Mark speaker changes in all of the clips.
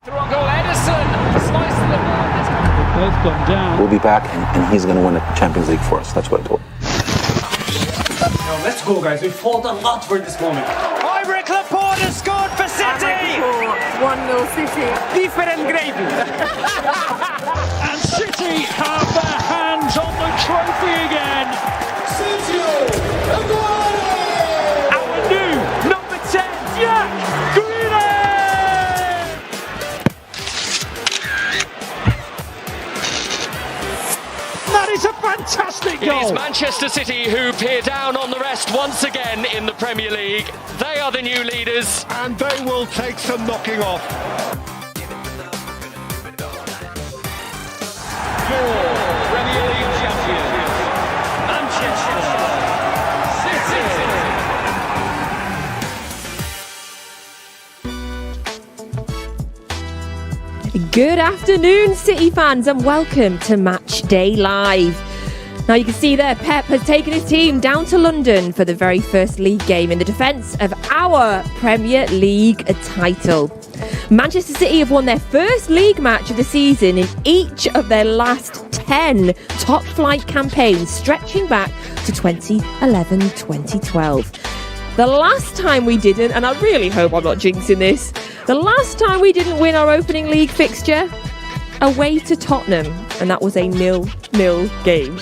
Speaker 1: Goal, Edison sliced the ball.
Speaker 2: They've both gone down.
Speaker 3: We'll be back and he's going to win the Champions League for us. That's what I told him.
Speaker 4: Now let's go, guys. We've fought a lot for this moment.
Speaker 1: Iberic Laporte has scored for City.
Speaker 5: 1-0 City.
Speaker 1: Different gravy.
Speaker 2: And City have their hands on the trophy again.
Speaker 1: Our new number 10, Jack Grealish.
Speaker 2: That is a fantastic
Speaker 6: It is
Speaker 2: goal.
Speaker 6: Manchester City who peer down on the rest once again in the Premier League. They are the new leaders.
Speaker 7: And they will take some knocking off.
Speaker 1: Premier League champions, Manchester City.
Speaker 5: Good afternoon, City fans, and welcome to Match Day Live. Now you can see there, Pep has taken his team down to London for the very first league game in the defence of our Premier League title. Manchester City have won their first league match of the season in each of their last 10 top flight campaigns, stretching back to 2011-2012. The last time we didn't, and I really hope I'm not jinxing this, the last time we didn't win our opening league fixture, away to Tottenham, and that was a 0-0 game.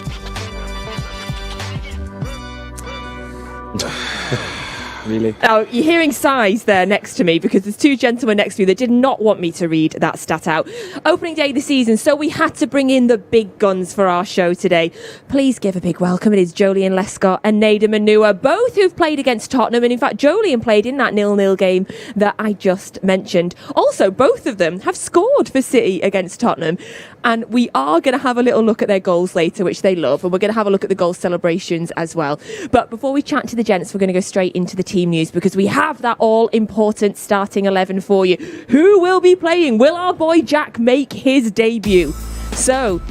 Speaker 3: Really?
Speaker 5: Oh, you're hearing sighs there next to me because there's two gentlemen next to me that did not want me to read that stat out. Opening day of the season, so we had to bring in the big guns for our show today. Please give a big welcome. It is Joleon, Lescott and Nedum Onuoha, both who've played against Tottenham. And in fact, Joleon played in that 0-0 game that I just mentioned. Also, both of them have scored for City against Tottenham. And we are going to have a little look at their goals later, which they love. And we're going to have a look at the goal celebrations as well. But before we chat to the gents, we're going to go straight into the team news because we have that all-important starting 11 for you. Who will be playing? Will our boy Jack make his debut? So,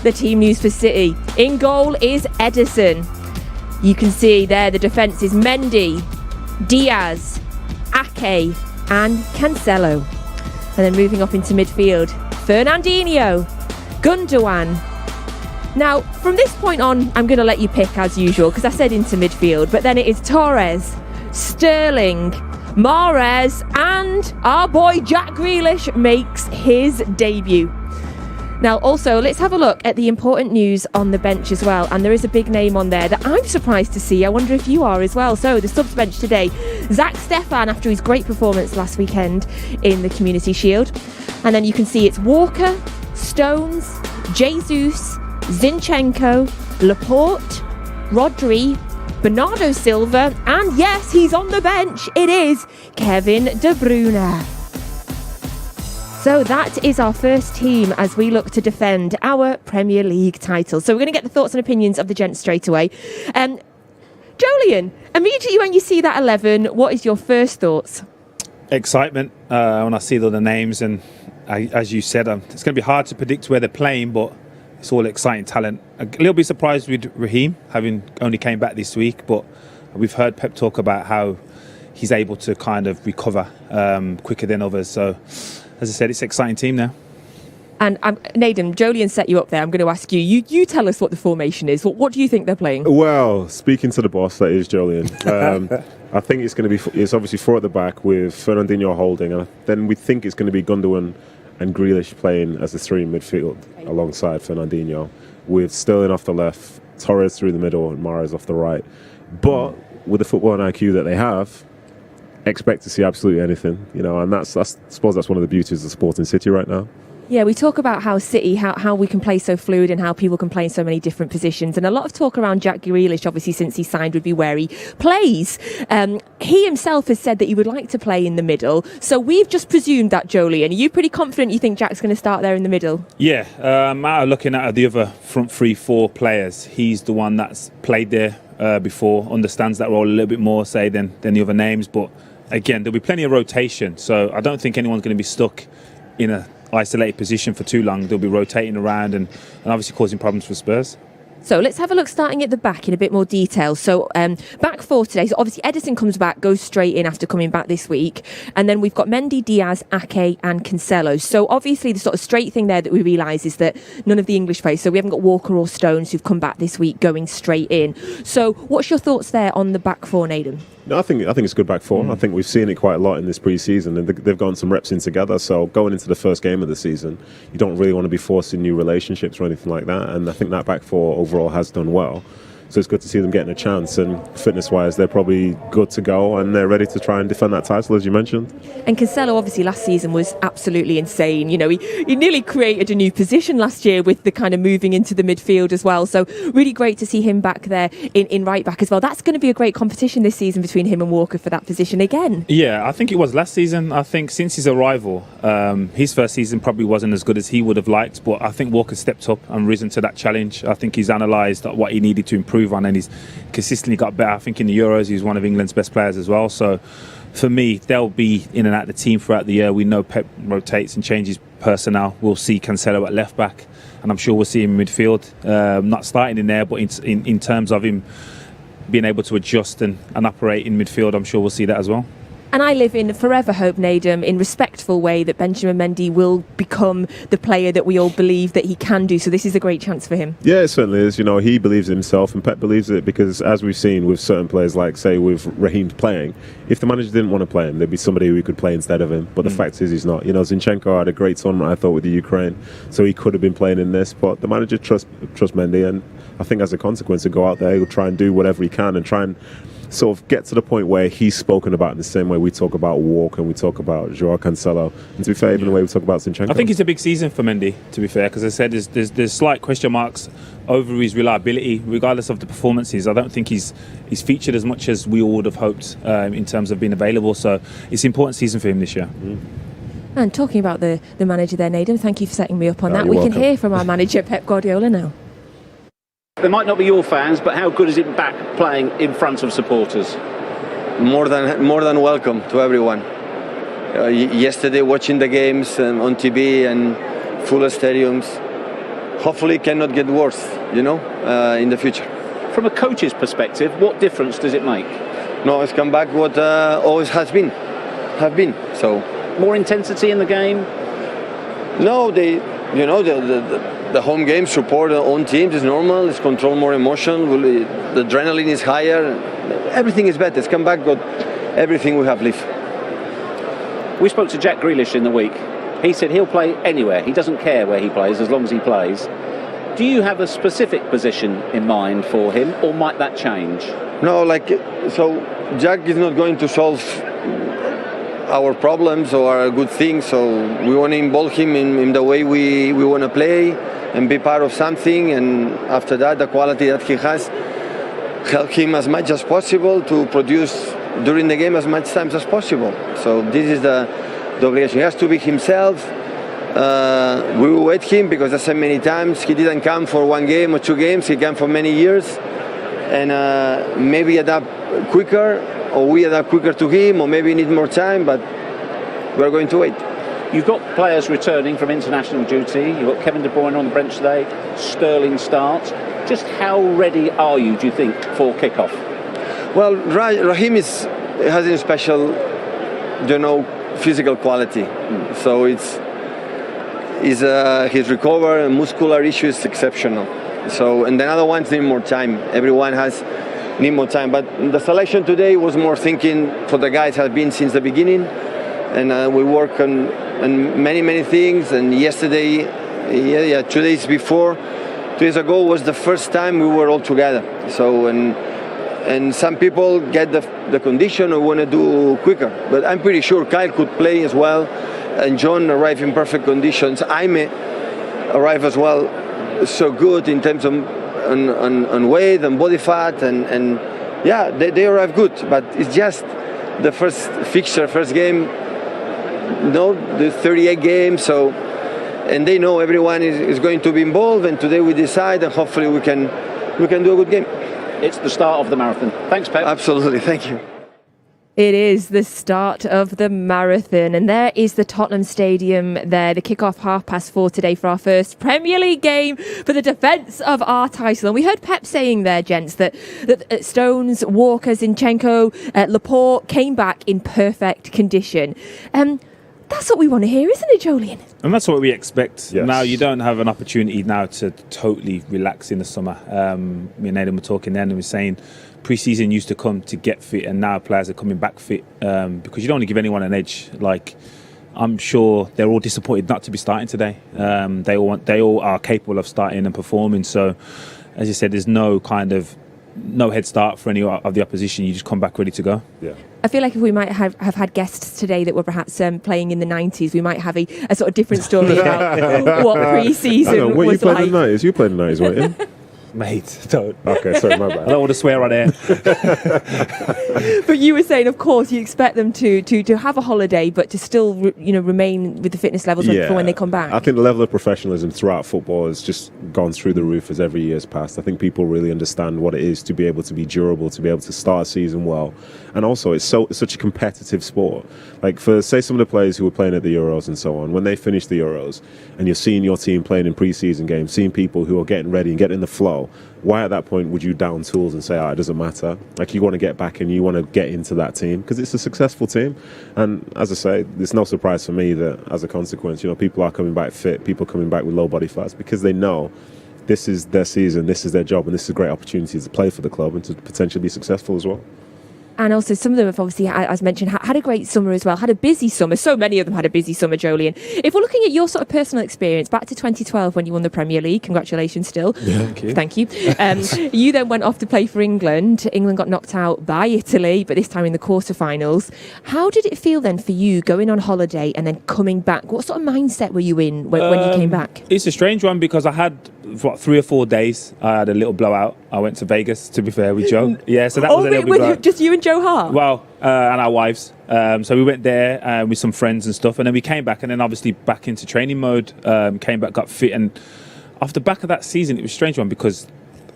Speaker 5: the team news for City. In goal is Edison. You can see there the defence is Mendy, Diaz, Ake and Cancelo. And then moving up into midfield, Fernandinho, Gundogan. Now, from this point on, I'm going to let you pick as usual because I said into midfield, but then it is Torres, Sterling, Mahrez, and our boy Jack Grealish makes his debut. Now, also, let's have a look at the important news on the bench as well. And there is a big name on there that I'm surprised to see. I wonder if you are as well. So, the subs bench today, Zach Stefan, after his great performance last weekend in the Community Shield. And then you can see it's Walker, Stones, Jesus, Zinchenko, Laporte, Rodri, Bernardo Silva, and yes, he's on the bench. It is Kevin De Bruyne. So that is our first team as we look to defend our Premier League title. So we're going to get the thoughts and opinions of the gents straight away. Joleon, immediately when you see that 11, what is your first thoughts?
Speaker 8: Excitement when I see all the names, and as you said, it's going to be hard to predict where they're playing, but it's all exciting talent. A little bit surprised with Raheem, having only came back this week, but we've heard Pep talk about how he's able to kind of recover quicker than others. So, as I said, it's an exciting team now.
Speaker 5: And Nedum, Joleon set you up there. I'm going to ask you. You tell us what the formation is. What do you think they're playing?
Speaker 9: Well, speaking to the boss, that is Joleon. I think it's going to be. It's obviously four at the back with Fernandinho holding, and then we think it's going to be Gundogan and Grealish playing as the three in midfield alongside Fernandinho, with Sterling off the left, Torres through the middle, and Mahrez off the right. But with the football and IQ that they have, expect to see absolutely anything, and I suppose that's one of the beauties of Sporting City right now.
Speaker 5: Yeah, we talk about how City, how we can play so fluid and how people can play in so many different positions. And a lot of talk around Jack Grealish, obviously, since he signed, would be where he plays. He himself has said that he would like to play in the middle. So we've just presumed that, Joleon. Are you pretty confident you think Jack's going to start there in the middle?
Speaker 8: Yeah, looking at the other front 3-4 players, he's the one that's played there before, understands that role a little bit more, say, than the other names. But again, there'll be plenty of rotation. So I don't think anyone's going to be stuck in a isolated position for too long. They'll be rotating around and obviously causing problems for Spurs.
Speaker 5: So let's have a look starting at the back in a bit more detail. So back four today. So obviously Edison comes back, goes straight in after coming back this week. And then we've got Mendy, Diaz, Ake and Cancelo. So obviously the sort of straight thing there that we realise is that none of the English players, so we haven't got Walker or Stones who've come back this week going straight in. So what's your thoughts there on the back four, Nedum?
Speaker 9: No, I think it's a good back four. I think we've seen it quite a lot in this pre-season, and they've gotten some reps in together. So going into the first game of the season, you don't really want to be forcing new relationships or anything like that. And I think that back four overall has done well. So it's good to see them getting a chance, and fitness-wise, they're probably good to go, and they're ready to try and defend that title, as you mentioned.
Speaker 5: And Cancelo, obviously, last season was absolutely insane. You know, he nearly created a new position last year with the kind of moving into the midfield as well. So really great to see him back there in right back as well. That's going to be a great competition this season between him and Walker for that position again.
Speaker 8: Yeah, I think it was last season. I think since his arrival, his first season probably wasn't as good as he would have liked, but I think Walker stepped up and risen to that challenge. I think he's analysed what he needed to improve on, and he's consistently got better. I think in the Euros he's one of England's best players as well. So for me, they'll be in and out of the team throughout the year. We know Pep rotates and changes personnel. We'll see Cancelo at left back, and I'm sure we'll see him in midfield, not starting in there, but in terms of him being able to adjust and operate in midfield, I'm sure we'll see that as well.
Speaker 5: And I live in forever hope, Nedum, in respectful way that Benjamin Mendy will become the player that we all believe that he can do. So this is a great chance for him.
Speaker 9: Yeah, it certainly is. You know, he believes in himself, and Pep believes it, because as we've seen with certain players, like say with Raheem playing, if the manager didn't want to play him, there'd be somebody who could play instead of him. But the fact is, he's not. You know, Zinchenko had a great tournament, I thought, with the Ukraine, so he could have been playing in this. But the manager trusts Mendy, and I think as a consequence, he'll go out there, he'll try and do whatever he can and try and sort of get to the point where he's spoken about in the same way we talk about Walker and we talk about Joao Cancelo, and to be fair, even the way we talk about Zinchenko.
Speaker 8: I think it's a big season for Mendy, to be fair, because I said there's slight question marks over his reliability, regardless of the performances. I don't think he's featured as much as we all would have hoped in terms of being available. So it's an important season for him this year.
Speaker 5: And talking about the manager there, Nedum, thank you for setting me up on that. We
Speaker 9: welcome.
Speaker 5: can hear from our manager, Pep Guardiola, now.
Speaker 10: They might not be your fans, but how good is it back playing in front of supporters?
Speaker 11: More than welcome to everyone. Yesterday, watching the games on TV and full stadiums, hopefully it cannot get worse, in the future.
Speaker 10: From a coach's perspective, what difference does it make?
Speaker 11: No, it's come back what always have been. So
Speaker 10: more intensity in the game?
Speaker 11: No, the home game support their own teams is normal. It's control more emotion. The adrenaline is higher. Everything is better. It's come back, got everything we have left.
Speaker 10: We spoke to Jack Grealish in the week. He said he'll play anywhere. He doesn't care where he plays as long as he plays. Do you have a specific position in mind for him, or might that change?
Speaker 11: No, so Jack is not going to solve our problems or our good things, so we want to involve him in the way we want to play and be part of something, and after that the quality that he has, help him as much as possible to produce during the game as much times as possible. So this is the obligation. He has to be himself. We will wait him, because I said many times he didn't come for one game or two games, he came for many years, and maybe adapt quicker, or we adapt quicker to him, or maybe need more time, but we're going to wait.
Speaker 10: You've got players returning from international duty. You've got Kevin De Bruyne on the bench today. Sterling starts. Just how ready are you, do you think, for kickoff?
Speaker 11: Well, Raheem has a special, physical quality. So his recovery and muscular issue is exceptional. So, and the other ones need more time. Everyone need more time. But the selection today was more thinking for the guys have been since the beginning, and we work on many things. And yesterday, 2 days before, 2 days ago was the first time we were all together. So and some people get the condition or want to do quicker. But I'm pretty sure Kyle could play as well, and John arrived in perfect conditions. Aime arrived as well, so good in terms of on weight and body fat, and yeah, they arrive good. But it's just the first fixture, first game. The 38 games. So, and they know everyone is going to be involved. And today we decide, and hopefully we can do a good game.
Speaker 10: It's the start of the marathon. Thanks, Pep.
Speaker 11: Absolutely, thank you.
Speaker 5: It is the start of the marathon, and there is the Tottenham Stadium there. The kick-off 4:30 today for our first Premier League game for the defence of our title. And we heard Pep saying there, gents, that Stones, Walker, Zinchenko, Laporte came back in perfect condition. That's what we want to hear, isn't it, Joleon?
Speaker 8: And that's what we expect.
Speaker 9: Yes.
Speaker 8: Now, you don't have an opportunity now to totally relax in the summer. Me and Nedum were talking then and we were saying pre-season used to come to get fit, and now players are coming back fit because you don't want to give anyone an edge. Like, I'm sure they're all disappointed not to be starting today. They all are capable of starting and performing. So, as you said, there's no head start for any of the opposition. You just come back ready to go.
Speaker 9: Yeah.
Speaker 5: I feel like if we might have had guests today that were perhaps playing in the 90s, we might have a sort of different story about what pre-season
Speaker 9: What
Speaker 5: was
Speaker 9: you played
Speaker 5: like.
Speaker 9: in the 90s? You played in the 90s, weren't you?
Speaker 8: Mate, don't.
Speaker 9: Okay, sorry, my
Speaker 8: I
Speaker 9: bad.
Speaker 8: don't want to swear on air.
Speaker 5: But you were saying, of course, you expect them to have a holiday, but to still remain with the fitness levels for when they come back.
Speaker 9: I think the level of professionalism throughout football has just gone through the roof as every year's passed. I think people really understand what it is to be able to be durable, to be able to start a season well. And also, it's such a competitive sport. Like, for, say, some of the players who were playing at the Euros and so on, when they finish the Euros and you're seeing your team playing in pre-season games, seeing people who are getting ready and getting in the flow, why at that point would you down tools and say, it doesn't matter? Like, you want to get back and you want to get into that team because it's a successful team. And as I say, it's no surprise for me that as a consequence, people are coming back fit, people coming back with low body fats because they know this is their season, this is their job, and this is a great opportunity to play for the club and to potentially be successful as well.
Speaker 5: And also, some of them have obviously, as mentioned, had a great summer as well, had a busy summer. So many of them had a busy summer, Joleon. If we're looking at your sort of personal experience, back to 2012 when you won the Premier League, congratulations still.
Speaker 8: Yeah,
Speaker 5: Thank you. You then went off to play for England. England got knocked out by Italy, but this time in the quarterfinals. How did it feel then for you going on holiday and then coming back? What sort of mindset were you in when you came back?
Speaker 8: It's a strange one because I had 3 or 4 days. I had a little blowout. I went to Vegas, to be fair, with Joe. Yeah, so that was a little bit blowout.
Speaker 5: Just you and Joe Hart?
Speaker 8: Well, and our wives. So we went there with some friends and stuff, and then we came back, and then obviously back into training mode. Came back, got fit, and off the back of that season, it was a strange one because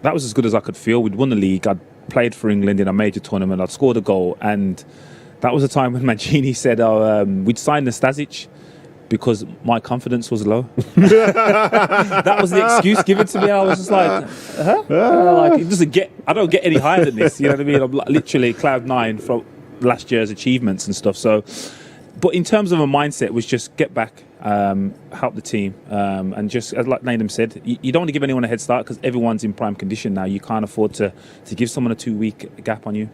Speaker 8: that was as good as I could feel. We'd won the league. I'd played for England in a major tournament. I'd scored a goal, and that was a time when Mancini said, we'd signed Nastasic because my confidence was low. That was the excuse given to me. I was just like, like, it doesn't get. I don't get any higher than this. You know what I mean? I'm literally cloud 9 from last year's achievements and stuff. So, but in terms of a mindset, was just get back, help the team, and just like Nedum said, you don't want to give anyone a head start because everyone's in prime condition now. You can't afford to give someone a 2-week gap on you.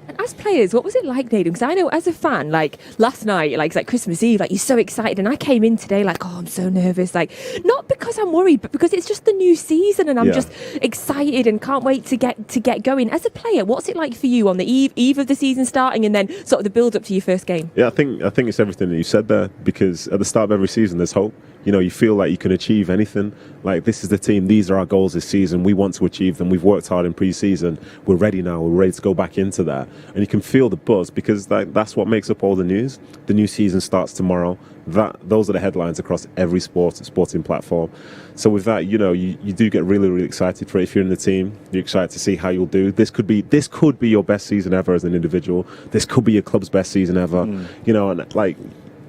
Speaker 5: And as players, what was it like, Nedum? Because I know as a fan, like last night, like it's like Christmas Eve, like you're so excited, and I came in today like, I'm so nervous, like not because I'm worried, but because it's just the new season, and I'm just excited and can't wait to get going. As a player, what's it like for you on the eve of the season starting, and then sort of the build up to your first game?
Speaker 9: Yeah, I think it's everything that you said there, because at the start of every season, there's hope. You feel like you can achieve anything. Like, this is the team, these are our goals this season, we want to achieve them, we've worked hard in pre-season, we're ready now, we're ready to go back into that. And you can feel the buzz because that's what makes up all the news. The new season starts tomorrow. Those are the headlines across every sporting platform. So with that, you do get really, really excited for it. If you're in the team, you're excited to see how you'll do. This could be your best season ever as an individual. This could be your club's best season ever. And like,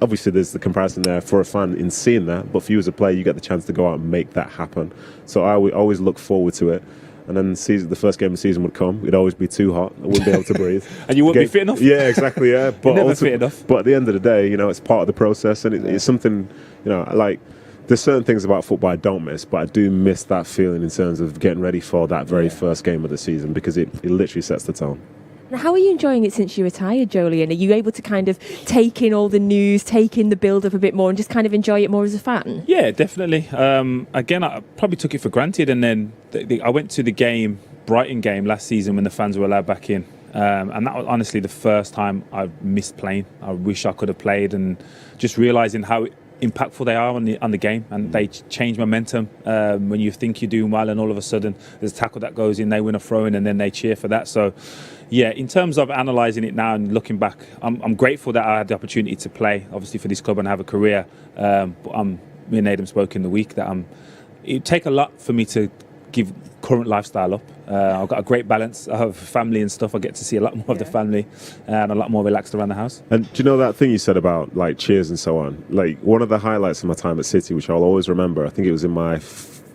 Speaker 9: obviously there's the comparison there for a fan in seeing that, but for you as a player, you get the chance to go out and make that happen. So I would always look forward to it. And then the first game of the season would come. It'd always be too hot. I wouldn't be able to breathe.
Speaker 8: And you wouldn't be fit enough?
Speaker 9: Yeah, exactly, yeah.
Speaker 8: But never fit enough.
Speaker 9: But at the end of the day, it's part of the process. And it's something, like, there's certain things about football I don't miss, but I do miss that feeling in terms of getting ready for that very first game of the season, because it literally sets the tone.
Speaker 5: Now, how are you enjoying it since you retired, Joleon? Are you able to kind of take in all the news, take in the build-up a bit more and just kind of enjoy it more as a fan?
Speaker 8: Yeah, definitely. Again, I probably took it for granted, and then I went to the Brighton game last season when the fans were allowed back in. And that was honestly the first time I've missed playing. I wish I could have played, and just realising how impactful they are on the game, and they change momentum when you think you're doing well, and all of a sudden there's a tackle that goes in, they win a throw-in, and then they cheer for that. So yeah, in terms of analysing it now and looking back, I'm grateful that I had the opportunity to play, obviously, for this club and have a career. But me and Nedum spoke in the week that it'd take a lot for me to give current lifestyle up. I've got a great balance of family and stuff. I get to see a lot more of the family and a lot more relaxed around the house.
Speaker 9: And do you know that thing you said about like cheers and so on? Like one of the highlights of my time at City, which I'll always remember, I think it was in my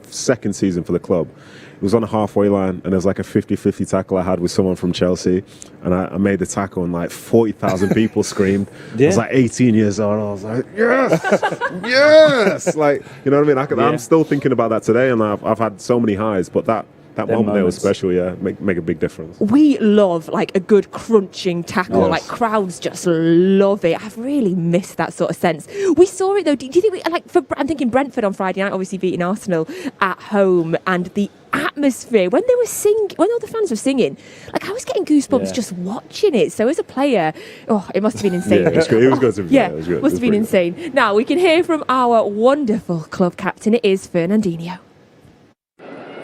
Speaker 9: second season for the club. It was on the halfway line, and there was like a 50-50 tackle I had with someone from Chelsea, and I made the tackle, and like 40,000 people screamed. I was like 18 years old, and I was like, yes, yes! Like, you know what I mean? I'm still thinking about that today, and I've had so many highs, but that moment there was special, make a big difference.
Speaker 5: We love like a good crunching tackle,
Speaker 9: Yes.
Speaker 5: like crowds just love it. I've really missed that sort of sense. We saw it though. Do you think I'm thinking Brentford on Friday night, obviously beating Arsenal at home, and the atmosphere when they were when all the fans were singing, like I was getting goosebumps just watching it. So as a player, it must have been insane.
Speaker 9: Yeah, it was good. It was good to be fair.
Speaker 5: Yeah,
Speaker 9: It was good.
Speaker 5: must have been insane. Now we can hear from our wonderful club captain. It is Fernandinho.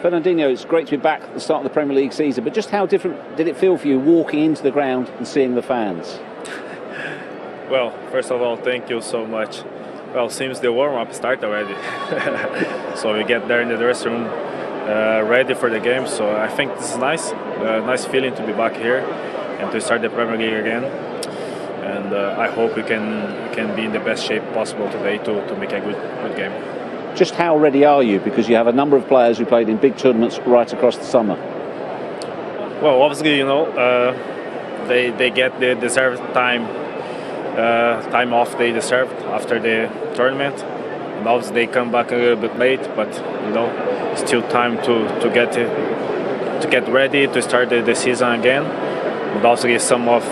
Speaker 10: Fernandinho, it's great to be back at the start of the Premier League season, but just how different did it feel for you walking into the ground and seeing the fans?
Speaker 12: Well, first of all, thank you so much. Well, seems the warm-up started already. So we get there in the dressing room ready for the game. So I think this is nice. Nice feeling to be back here and to start the Premier League again. And I hope we can be in the best shape possible today to make a good game.
Speaker 10: Just how ready are you? Because you have a number of players who played in big tournaments right across the summer.
Speaker 12: Well, obviously, they get the deserved time off they deserved after the tournament. And obviously they come back a little bit late, but still time to get ready to start the season again. But obviously some of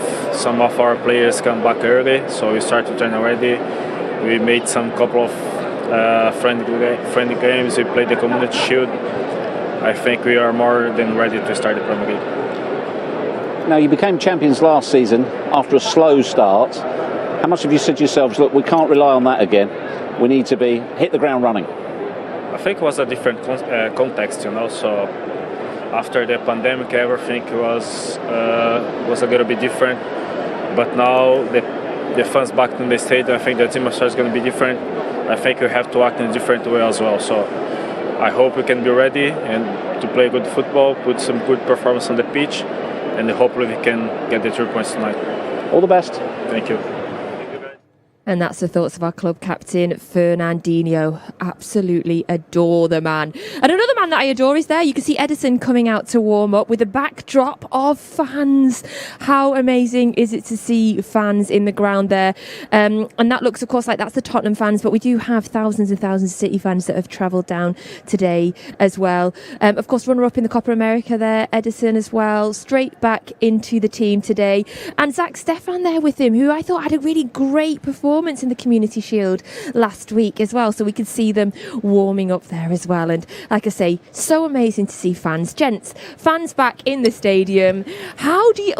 Speaker 12: our players come back early, so we start to train already. We made some couple of friendly games. We played the Community Shield. I think we are more than ready to start the Premier League.
Speaker 10: Now, you became champions last season after a slow start. How much have you said to yourselves, look, we can't rely on that again. We need to hit the ground running?
Speaker 12: I think it was a different context, So after the pandemic, everything was a little bit different. But now the fans back in the stadium, I think the atmosphere is going to be different. I think we have to act in a different way as well. So I hope we can be ready and to play good football, put some good performance on the pitch, and hopefully we can get the 3 points tonight.
Speaker 10: All the best.
Speaker 12: Thank you.
Speaker 5: And that's the thoughts of our club captain, Fernandinho. Absolutely adore the man. And another man that I adore is there. You can see Edison coming out to warm up with a backdrop of fans. How amazing is it to see fans in the ground there? And that looks, of course, like that's the Tottenham fans, but we do have thousands and thousands of City fans that have travelled down today as well. Of course, runner-up in the Copa America there, Edison as well, straight back into the team today. And Zach Stefan there with him, who I thought had a really great performance in the Community Shield last week as well, so we could see them warming up there as well. And like I say, so amazing to see fans. Gents, fans back in the stadium. How do you...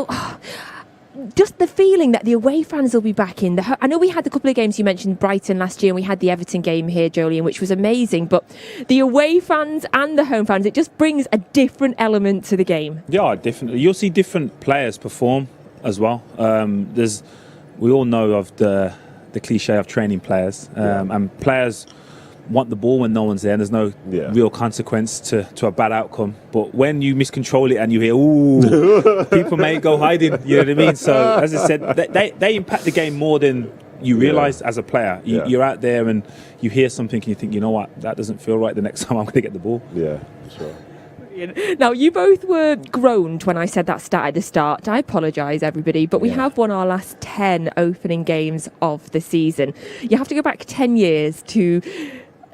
Speaker 5: just the feeling that the away fans will be back in. I know we had a couple of games, you mentioned Brighton last year, and we had the Everton game here, Joleon, which was amazing, but the away fans and the home fans, it just brings a different element to the game.
Speaker 8: Yeah, definitely. You'll see different players perform as well. We all know of the cliche of training players, and players want the ball when no one's there and there's no real consequence to a bad outcome. But when you miscontrol it and you hear, ooh, people may go hiding, you know what I mean? So as I said, they impact the game more than you realise as a player. You're out there and you hear something and you think, you know what, that doesn't feel right the next time I'm going to get the ball.
Speaker 9: Yeah, sure.
Speaker 5: Now, you both were groaned when I said that stat at the start. I apologise, everybody, but we have won our last 10 opening games of the season. You have to go back 10 years to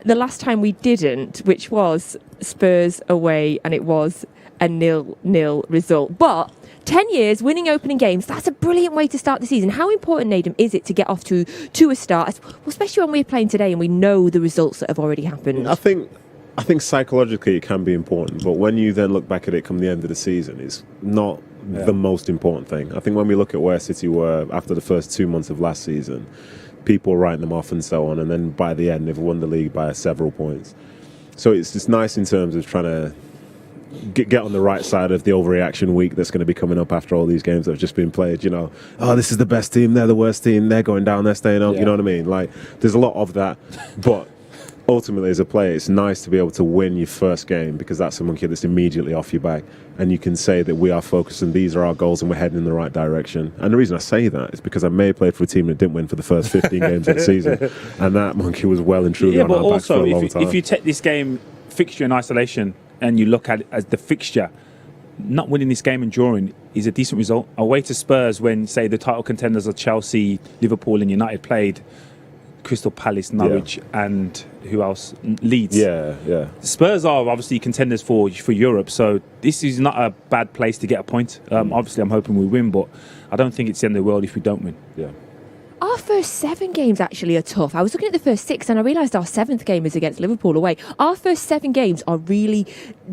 Speaker 5: the last time we didn't, which was Spurs away, and it was a 0-0 result. But 10 years winning opening games, that's a brilliant way to start the season. How important, Nedum, is it to get off to a start, especially when we're playing today and we know the results that have already happened?
Speaker 9: I think psychologically it can be important, but when you then look back at it come the end of the season, it's not the most important thing. I think when we look at where City were after the first 2 months of last season, people writing them off and so on, and then by the end they've won the league by several points. So it's just nice in terms of trying to get on the right side of the overreaction week that's going to be coming up after all these games that have just been played. This is the best team, they're the worst team, they're going down, they're staying up, you know what I mean? Like, there's a lot of that, but ultimately, as a player, it's nice to be able to win your first game, because that's a monkey that's immediately off your back. And you can say that we are focused and these are our goals and we're heading in the right direction. And the reason I say that is because I may have played for a team that didn't win for the first 15 games of the season. And that monkey was well and truly on our backs for a long time.
Speaker 8: If you take this game fixture in isolation and you look at it as the fixture, not winning this game and drawing is a decent result. Away to Spurs, when, say, the title contenders are Chelsea, Liverpool and United played, Crystal Palace, Norwich, and who else? Leeds.
Speaker 9: Yeah.
Speaker 8: Spurs are obviously contenders for Europe, so this is not a bad place to get a point. Obviously, I'm hoping we win, but I don't think it's the end of the world if we don't win.
Speaker 9: Yeah.
Speaker 5: Our first 7 games actually are tough. I was looking at the first 6 and I realised our 7th game is against Liverpool away. Our first 7 games are really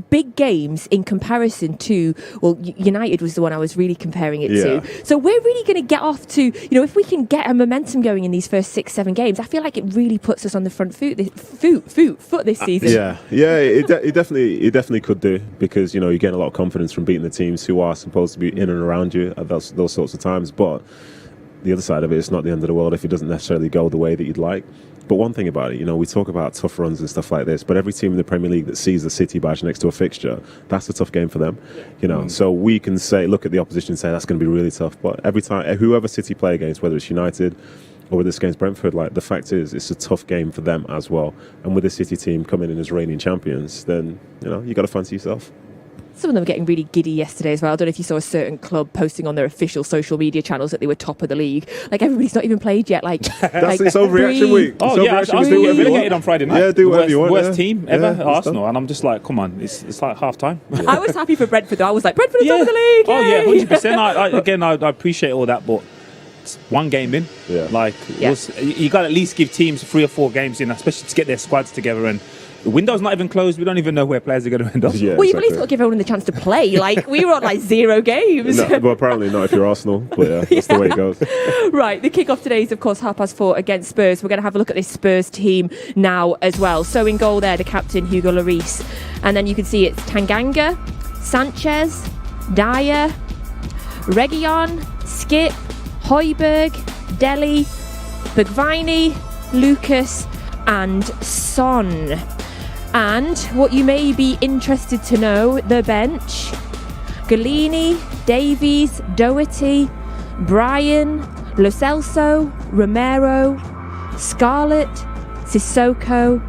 Speaker 5: big games in comparison to, well, United was the one I was really comparing it to. So we're really going to get off to, if we can get a momentum going in these first 6-7 games, I feel like it really puts us on the front foot this season.
Speaker 9: Yeah, it definitely could do, because, you gain a lot of confidence from beating the teams who are supposed to be in and around you at those sorts of times. But the other side of it, it's not the end of the world if it doesn't necessarily go the way that you'd like. But one thing about it, we talk about tough runs and stuff like this, but every team in the Premier League that sees the City badge next to a fixture, that's a tough game for them. So we can say, look at the opposition and say that's going to be really tough. But every time, whoever City play against, whether it's United or with this against Brentford, the fact is it's a tough game for them as well. And with the City team coming in as reigning champions, then, you got to fancy yourself.
Speaker 5: Some of them were getting really giddy yesterday as well. I don't know if you saw a certain club posting on their official social media channels that they were top of the league. Everybody's not even played yet.
Speaker 9: It's overreaction week.
Speaker 8: I was relegated on Friday night.
Speaker 9: Yeah, do whatever you want.
Speaker 8: Worst team ever, Arsenal. And I'm just like, come on, it's like half time.
Speaker 5: I was happy for Brentford though. I was like, Brentford are top of the league.
Speaker 8: Oh yeah, 100%. I appreciate all that, but it's one game in. You got to at least give teams 3 or 4 games in, especially to get their squads together. And the window's not even closed. We don't even know where players are going to end up.
Speaker 5: Well, you've at least got to give everyone the chance to play. We were on 0 games.
Speaker 9: No, well, apparently not if you're Arsenal. But that's the way it goes.
Speaker 5: Right, the kick-off today is, of course, 4:30 against Spurs. We're going to have a look at this Spurs team now as well. So in goal there, the captain, Hugo Lloris. And then you can see it's Tanganga, Sanchez, Dyer, Reguilon, Skip, Højbjerg, Dele, Bergwijn, Lucas and Son. And what you may be interested to know, the bench: Galini, Davies, Doherty, Bryan, Lo Celso, Romero, Scarlett, Sissoko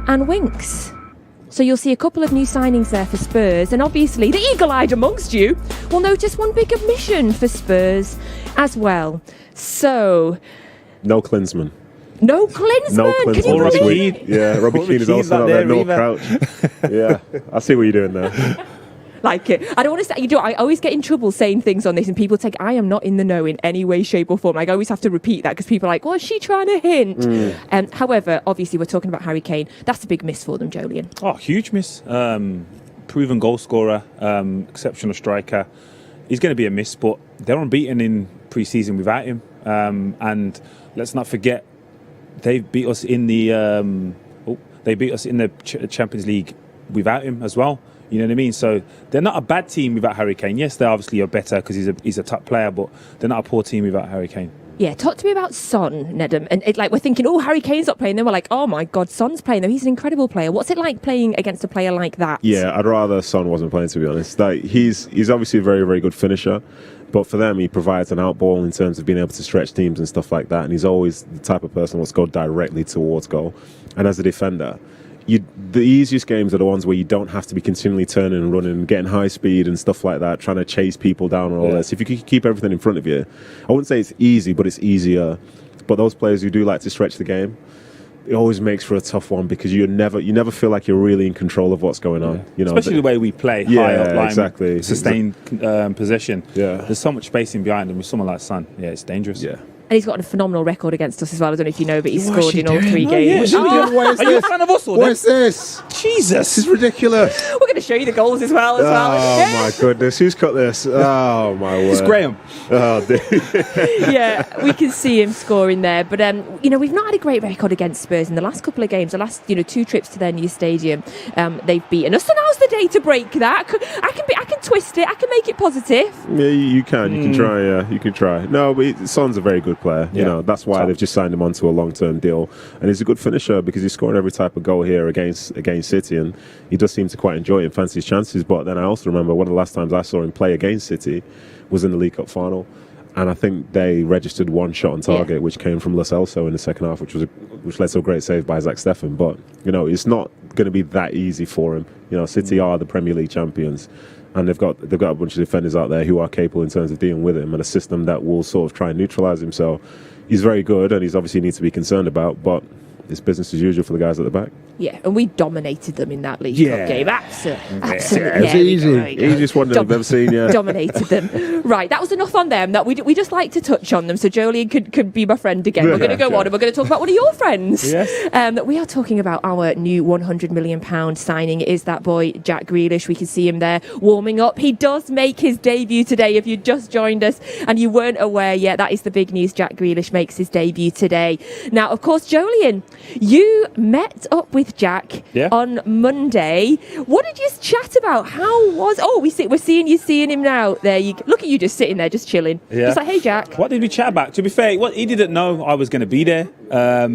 Speaker 5: and Winks. So you'll see a couple of new signings there for Spurs, and obviously the eagle-eyed amongst you will notice one big omission for Spurs as well. So
Speaker 9: no Klinsmann.
Speaker 5: No Klinsmann. Can you believe it?
Speaker 9: Yeah, Robbie Keane is also not there. No Crouch. Yeah, I see what you're doing there.
Speaker 5: Like it. I don't want to say, I always get in trouble saying things on this, and people think I am not in the know in any way, shape or form. I always have to repeat that because people are like, "Well, is she trying to hint?" However, obviously, we're talking about Harry Kane. That's a big miss for them, Joleon.
Speaker 8: Oh, huge miss. Proven goal scorer, exceptional striker. He's going to be a miss, but they're unbeaten in pre-season without him. And let's not forget, they beat us in the Champions League without him as well. You know what I mean? So they're not a bad team without Harry Kane. Yes, they obviously are better because he's a top player, but they're not a poor team without Harry Kane.
Speaker 5: Yeah, talk to me about Son, Nedum. And we're thinking, oh, Harry Kane's not playing. Then we're like, oh my God, Son's playing. Though he's an incredible player. What's it like playing against a player like that?
Speaker 9: Yeah, I'd rather Son wasn't playing, to be honest. He's obviously a very, very good finisher. But for them, he provides an outball in terms of being able to stretch teams and stuff like that. And he's always the type of person who wants to go directly towards goal. And as a defender, the easiest games are the ones where you don't have to be continually turning and running and getting high speed and stuff like that, trying to chase people down and all this. If you can keep everything in front of you, I wouldn't say it's easy, but it's easier. But those players who do like to stretch the game, it always makes for a tough one because you never feel like you're really in control of what's going on. You know,
Speaker 8: especially the way we play, high up line,
Speaker 9: exactly.
Speaker 8: Sustained possession. Yeah, there's so much spacing behind him with someone like Son. Yeah, it's dangerous.
Speaker 9: Yeah.
Speaker 5: And he's got a phenomenal record against us as well. I don't know if you know, but he's scored in all 3 games.
Speaker 9: Are
Speaker 8: you a fan of us?
Speaker 9: What is this?
Speaker 8: Jesus,
Speaker 9: this is ridiculous.
Speaker 5: We're going to show you the goals as well.
Speaker 9: Oh my goodness, who's cut this? Oh my word.
Speaker 8: It's Graham.
Speaker 9: Oh, dear.
Speaker 5: Yeah, we can see him scoring there. But we've not had a great record against Spurs in the last couple of games. The last 2 trips to their new stadium, they've beaten us. So now's the day to break that. I can twist it. I can make it positive.
Speaker 9: Yeah, you can. You can try. Yeah, you can try. No, but Son's a very good good player. You know, that's why they've just signed him onto a long-term deal. And he's a good finisher because he's scoring every type of goal here against City, and he does seem to quite enjoy it and fancy his chances. But then I also remember one of the last times I saw him play against City was in the League Cup final. And I think they registered one shot on target, which came from Lo Celso in the second half, which led to a great save by Zach Steffen. But, you know, it's not going to be that easy for him. You know, City are the Premier League champions, and they've got a bunch of defenders out there who are capable in terms of dealing with him, and a system that will sort of try and neutralise him. So he's very good, and he's obviously needs to be concerned about, but it's business as usual for the guys at the back.
Speaker 5: Yeah, and we dominated them in that League Cup game. Absolutely.
Speaker 9: It was easy. Easiest one that I've ever seen,
Speaker 5: Dominated them. Right, that was enough on them. That we just like to touch on them, so Joleon could be my friend again. We're going to go on and we're going to talk about one of your friends.
Speaker 8: Yes.
Speaker 5: We are talking about our new £100 million signing. It is that boy, Jack Grealish. We can see him there warming up. He does make his debut today. If you just joined us and you weren't aware yet, that is the big news. Jack Grealish makes his debut today. Now, of course, Joleon, you met up with Jack on Monday. What did you chat about? How was? Oh, we're seeing him now. There you look at you just sitting there, just chilling.
Speaker 8: Yeah.
Speaker 5: Just like, hey, Jack.
Speaker 8: What did we chat about? To be fair, he didn't know I was going to be there. I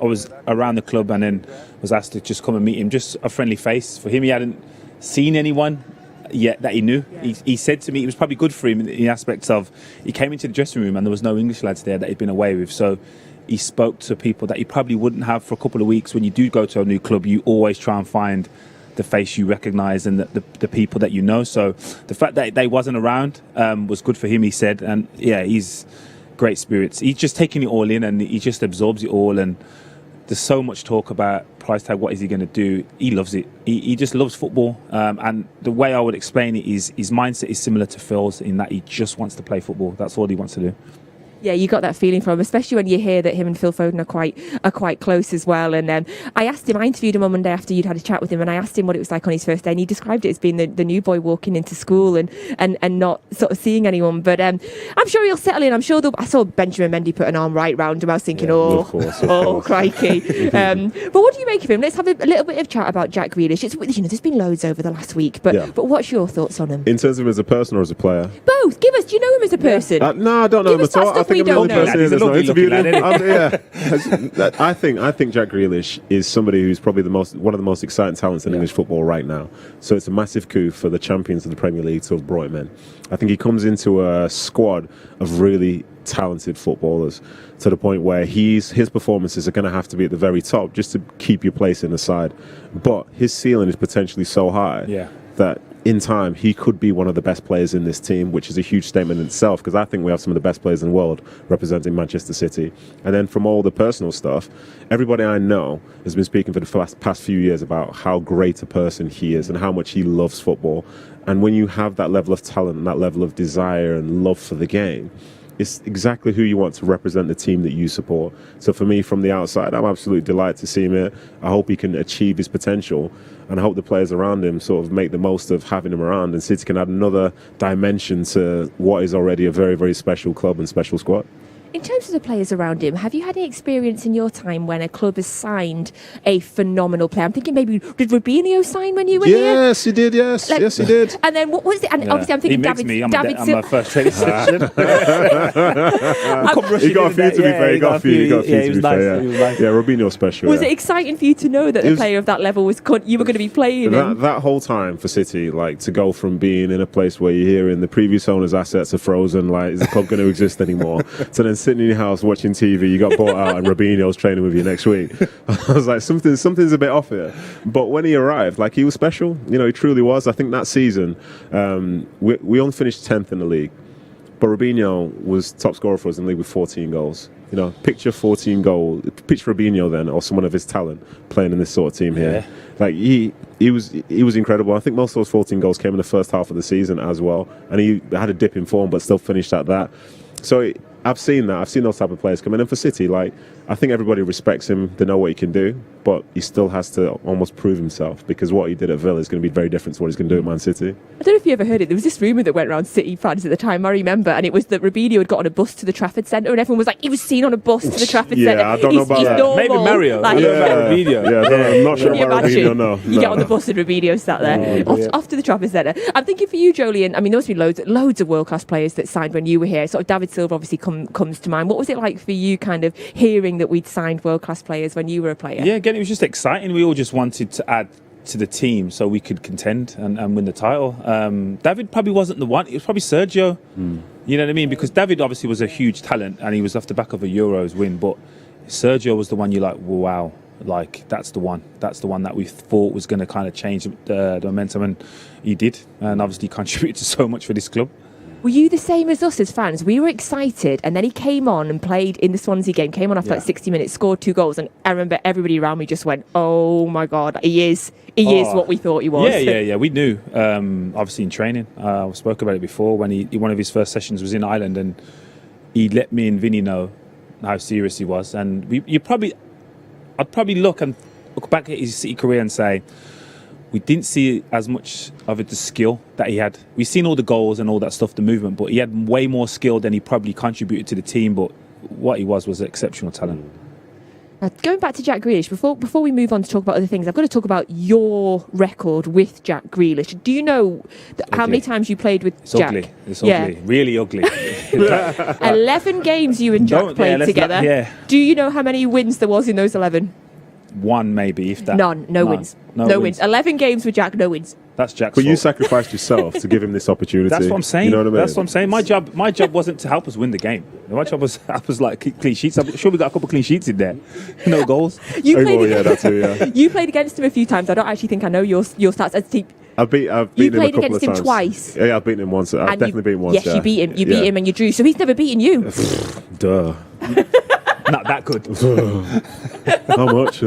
Speaker 8: was around the club and then was asked to just come and meet him. Just a friendly face for him. He hadn't seen anyone yet that he knew. He said to me it was probably good for him in the aspects of he came into the dressing room and there was no English lads there that he'd been away with. So he spoke to people that he probably wouldn't have for a couple of weeks. When you do go to a new club, you always try and find the face you recognise and the people that you know. So the fact that they wasn't around was good for him, he said. And yeah, he's great spirits. He's just taking it all in and he just absorbs it all. And there's so much talk about price tag. What is he going to do? He loves it. He just loves football. And the way I would explain it is his mindset is similar to Phil's in that he just wants to play football. That's all he wants to do.
Speaker 5: Yeah, you got that feeling from him, especially when you hear that him and Phil Foden are quite close as well. And I asked him, I interviewed him on Monday after you'd had a chat with him, and I asked him what it was like on his first day, and he described it as being the new boy walking into school and not sort of seeing anyone. But I'm sure he'll settle in. I'm sure I saw Benjamin Mendy put an arm right round him. I was thinking, of course. Crikey. But what do you make of him? Let's have a little bit of chat about Jack Grealish. There's been loads over the last week, but what's your thoughts on him?
Speaker 9: In terms of him as a person or as a player?
Speaker 5: Both. Give us. Do you know him as a person?
Speaker 9: No, I don't know him at all. I think I'm the only person who's not interviewed him. I think Jack Grealish is somebody who's probably one of the most exciting talents in English football right now. So it's a massive coup for the champions of the Premier League to have brought him in. I think he comes into a squad of really talented footballers to the point where his performances are going to have to be at the very top just to keep your place in the side. But his ceiling is potentially so high that in time, he could be one of the best players in this team, which is a huge statement in itself, because I think we have some of the best players in the world representing Manchester City. And then from all the personal stuff, everybody I know has been speaking for the past few years about how great a person he is and how much he loves football. And when you have that level of talent and that level of desire and love for the game, it's exactly who you want to represent the team that you support. So for me, from the outside, I'm absolutely delighted to see him here. I hope he can achieve his potential, and I hope the players around him sort of make the most of having him around, and City can add another dimension to what is already a very, very special club and special squad.
Speaker 5: In terms of the players around him, have you had any experience in your time when a club has signed a phenomenal player? I'm thinking maybe, did Robinho sign when you were here?
Speaker 9: Yes, he did, yes. Yes, he did.
Speaker 5: And then what was it? And obviously I'm thinking David
Speaker 8: I'm my first training session.
Speaker 9: He got a few, to be fair. He got a few, to be fair. Yeah, Robinho special.
Speaker 5: Was it exciting for you to know that a player of that level you were going to be playing in?
Speaker 9: That whole time for City, like, to go from being in a place where you're hearing the previous owner's assets are frozen, like, is the club going to exist anymore, to then sitting in your house watching TV, you got bought out and Robinho's training with you next week. I was like, something's a bit off here. But when he arrived, like, he was special. You know, he truly was. I think that season, we only finished 10th in the league, but Robinho was top scorer for us in the league with 14 goals. You know, picture 14 goals. Picture Robinho then, or someone of his talent, playing in this sort of team here. Like, he was incredible. I think most of those 14 goals came in the first half of the season as well, and he had a dip in form, but still finished at that. So I've seen that. I've seen those type of players come in. And for City, like, I think everybody respects him. They know what he can do. but he still has to almost prove himself, because what he did at Villa is going to be very different to what he's going to do at Man City.
Speaker 5: I don't know if you ever heard it. There was this rumour that went around City fans at the time, I remember, and it was that Robinho had got on a bus to the Trafford Centre, and everyone was like, he was seen on a bus to the Trafford Centre.
Speaker 9: I don't know about that.
Speaker 5: Normal.
Speaker 8: Maybe Mario.
Speaker 5: Like,
Speaker 8: I'm
Speaker 9: not sure about Robinho, no.
Speaker 5: You get on the bus and Robinho sat there, off to the Trafford Centre. I'm thinking for you, Joleon, I mean, there must be loads of world-class players that signed when you were here. Sort of David Silva obviously comes to mind. What was it like for you kind of hearing that we'd signed world-class players when you were a player?
Speaker 8: Yeah, again, it was just exciting. We all just wanted to add to the team so we could contend and win the title. David probably wasn't the one. It was probably Sergio. You know what I mean? Because David obviously was a huge talent and he was off the back of a Euros win, but Sergio was the one you're like, wow, like that's the one that we thought was going to kind of change the momentum, and he did, and obviously contributed so much for this club.
Speaker 5: Were you the same as us as fans? We were excited, and then he came on and played in the Swansea game, came on after like 60 minutes, scored 2 goals, and I remember everybody around me just went, oh my God, he is what we thought he was.
Speaker 8: Yeah, we knew, obviously in training. I spoke about it before when one of his first sessions was in Ireland, and he let me and Vinny know how serious he was, and I'd probably look back at his City career and say, we didn't see as much of the skill that he had. We've seen all the goals and all that stuff, the movement, but he had way more skill than he probably contributed to the team. But what he was exceptional talent.
Speaker 5: Going back to Jack Grealish, before we move on to talk about other things, I've got to talk about your record with Jack Grealish. Do you know how many times you played with Jack?
Speaker 8: It's ugly, really ugly.
Speaker 5: 11 games you and Jack played together. Do you know how many wins there was in those 11?
Speaker 8: One maybe, if that.
Speaker 5: None. No wins. 11 games with Jack, no wins.
Speaker 8: That's Jack's
Speaker 9: But
Speaker 8: fault.
Speaker 9: you sacrificed yourself to give him this opportunity.
Speaker 8: That's what I'm saying.
Speaker 9: You know what I mean?
Speaker 8: That's what I'm saying. My job wasn't to help us win the game. My job was like clean sheets. I'm sure we got a couple of clean sheets in there. No goals.
Speaker 5: You played against him a few times. I don't actually think I know your stats as a team.
Speaker 9: I've beaten him a couple of times.
Speaker 5: You played against him twice.
Speaker 9: Yeah, I've beaten him once. I've definitely beaten him once.
Speaker 5: Yes, you beat him. You beat him and you drew. So he's never beaten you.
Speaker 9: Duh.
Speaker 8: Not that good.
Speaker 9: How much?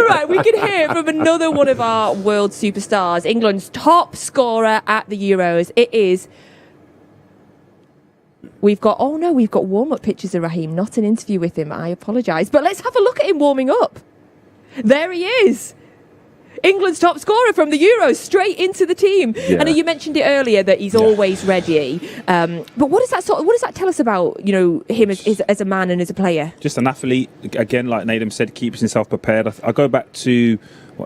Speaker 5: Right, we can hear from another one of our world superstars, England's top scorer at the Euros. It is. We've got warm-up pictures of Raheem, not an interview with him. I apologise. But let's have a look at him warming up. There he is. England's top scorer from the Euros, straight into the team.
Speaker 9: Yeah.
Speaker 5: I know you mentioned it earlier that he's always ready. But what does that tell us about him as a man and as a player?
Speaker 8: Just an athlete. Again, like Nedum said, keeps himself prepared. I go back to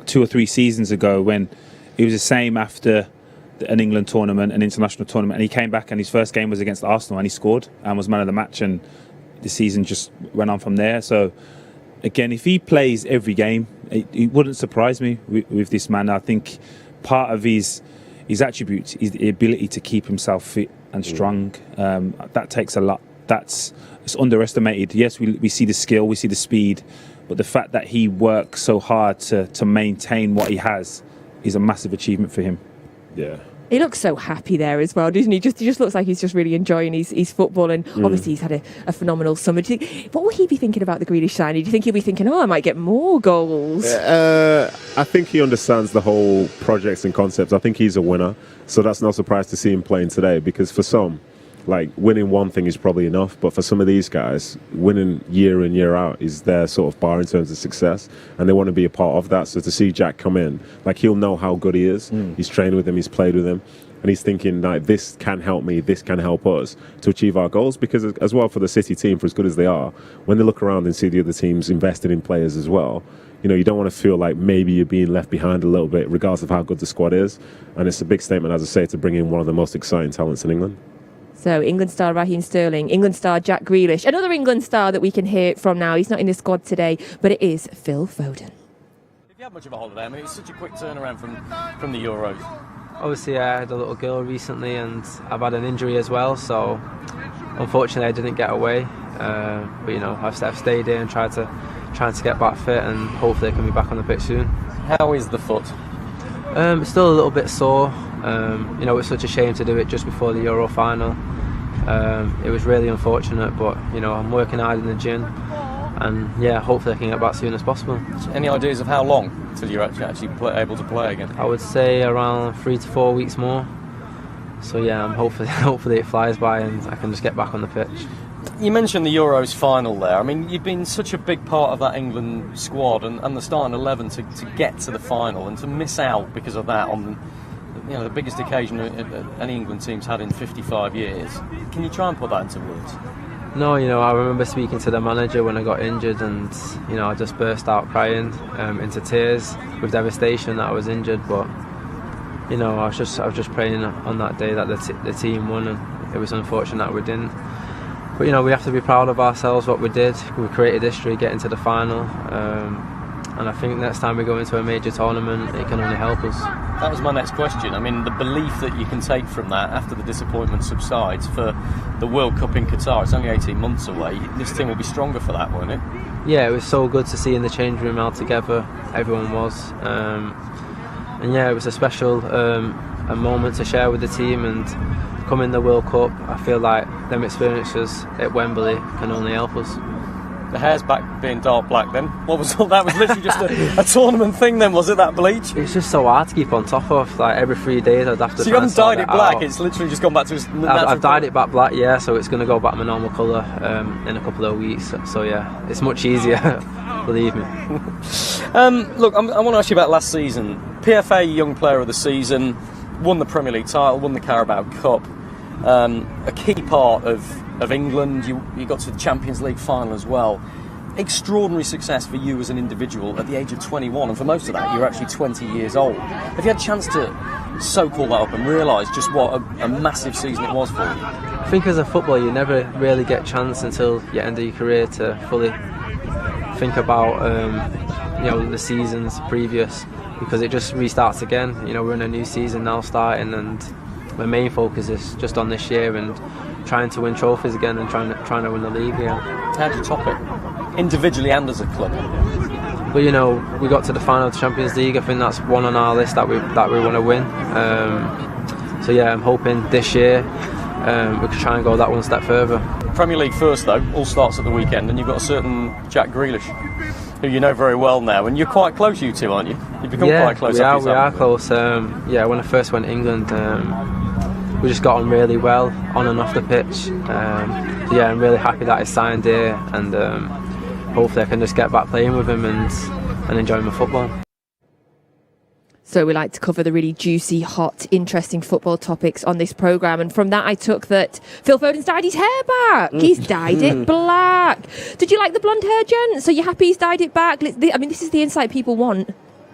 Speaker 8: 2 or 3 seasons ago when it was the same after an England tournament, an international tournament, and he came back and his first game was against Arsenal and he scored and was man of the match, and the season just went on from there. So again, if he plays every game, it wouldn't surprise me with this man. I think part of his attributes is the ability to keep himself fit and strong. That takes a lot. It's underestimated. Yes, we see the skill, we see the speed, but the fact that he works so hard to maintain what he has is a massive achievement for him.
Speaker 9: Yeah.
Speaker 5: He looks so happy there as well, doesn't he? He just looks like he's just really enjoying his football, and obviously he's had a phenomenal summer. What will he be thinking about the Grealish signing? Do you think he'll be thinking, I might get more goals?
Speaker 9: I think he understands the whole projects and concepts. I think he's a winner, so that's no surprise to see him playing today, because for some, like, winning one thing is probably enough, but for some of these guys, winning year in, year out is their sort of bar in terms of success, and they want to be a part of that. So to see Jack come in, like, he'll know how good he is. He's trained with him, he's played with him, and he's thinking, like, this can help me, this can help us to achieve our goals. Because as well, for the City team, for as good as they are, when they look around and see the other teams invested in players as well, you don't want to feel like maybe you're being left behind a little bit, regardless of how good the squad is. And it's a big statement, as I say, to bring in one of the most exciting talents in England.
Speaker 5: So, England star Raheem Sterling, England star Jack Grealish, another England star that we can hear from now. He's not in the squad today, but it is Phil Foden.
Speaker 13: Have you had much of a holiday? I mean, it's such a quick turnaround from the Euros.
Speaker 14: Obviously, I had a little girl recently, and I've had an injury as well, so unfortunately I didn't get away. But I've stayed here and trying to get back fit, and hopefully I can be back on the pitch soon.
Speaker 13: How is the foot?
Speaker 14: It's still a little bit sore. It's such a shame to do it just before the Euro final. It was really unfortunate, but I'm working hard in the gym, and hopefully I can get back as soon as possible.
Speaker 13: Any ideas of how long until you're actually able to play again?
Speaker 14: I would say around 3 to 4 weeks more. So I'm hopefully it flies by and I can just get back on the pitch.
Speaker 13: You mentioned the Euros final there. I mean, you've been such a big part of that England squad and the starting 11 to get to the final and to miss out because of that on the biggest occasion any England team's had in 55 years. Can you try and put that into words?
Speaker 14: No, I remember speaking to the manager when I got injured, and I just burst out crying into tears with devastation that I was injured. But I was just praying on that day that the team won, and it was unfortunate that we didn't. But we have to be proud of ourselves, what we did. We created history, getting to the final, and I think next time we go into a major tournament, it can only help us.
Speaker 13: That was my next question. I mean, the belief that you can take from that after the disappointment subsides for the World Cup in Qatar, it's only 18 months away. This team will be stronger for that, won't it?
Speaker 14: Yeah, it was so good to see in the change room how together everyone was. And yeah, it was a special a moment to share with the team, and coming the World Cup, I feel like them experiences at Wembley can only help us.
Speaker 13: The hair's back being dark black then. What was all that? Was literally just a tournament thing then, was it, that bleach?
Speaker 14: It's just so hard to keep on top of. Like every 3 days I'd have to.
Speaker 13: So you haven't dyed it black, out. It's literally just gone back to its natural
Speaker 14: I've dyed it back black, yeah, so it's going to go back my normal colour in a couple of weeks. So yeah, it's much easier, believe me.
Speaker 13: Look, I want to ask you about last season. PFA Young Player of the Season, won the Premier League title, won the Carabao Cup. A key part of England, you got to the Champions League final as well. Extraordinary success for you as an individual at the age of 21, and for most of that you're actually 20 years old. Have you had a chance to soak all that up and realise just what a massive season it was for you?
Speaker 14: I think as a footballer you never really get a chance until you end your career to fully think about the seasons previous, because it just restarts again. We're in a new season now starting, and my main focus is just on this year and trying to win trophies again and trying to win the league here.
Speaker 13: How do you top it, individually and as a club?
Speaker 14: But we got to the final of the Champions League. I think that's one on our list that we want to win. So yeah, I'm hoping this year we can try and go that one step further.
Speaker 13: Premier League first though, all starts at the weekend, and you've got a certain Jack Grealish, who you know very well now, and you're quite close, you two, aren't you? You've become quite close.
Speaker 14: We are close. When I first went to England, we just got on really well on and off the pitch. So yeah, I'm really happy that I signed here, and hopefully I can just get back playing with him and enjoy my football.
Speaker 5: So we like to cover the really juicy, hot, interesting football topics on this programme. And from that I took that Phil Foden's dyed his hair back. He's dyed it black. Did you like the blonde hair, Jen? So you're happy he's dyed it back? I mean, this is the insight people want.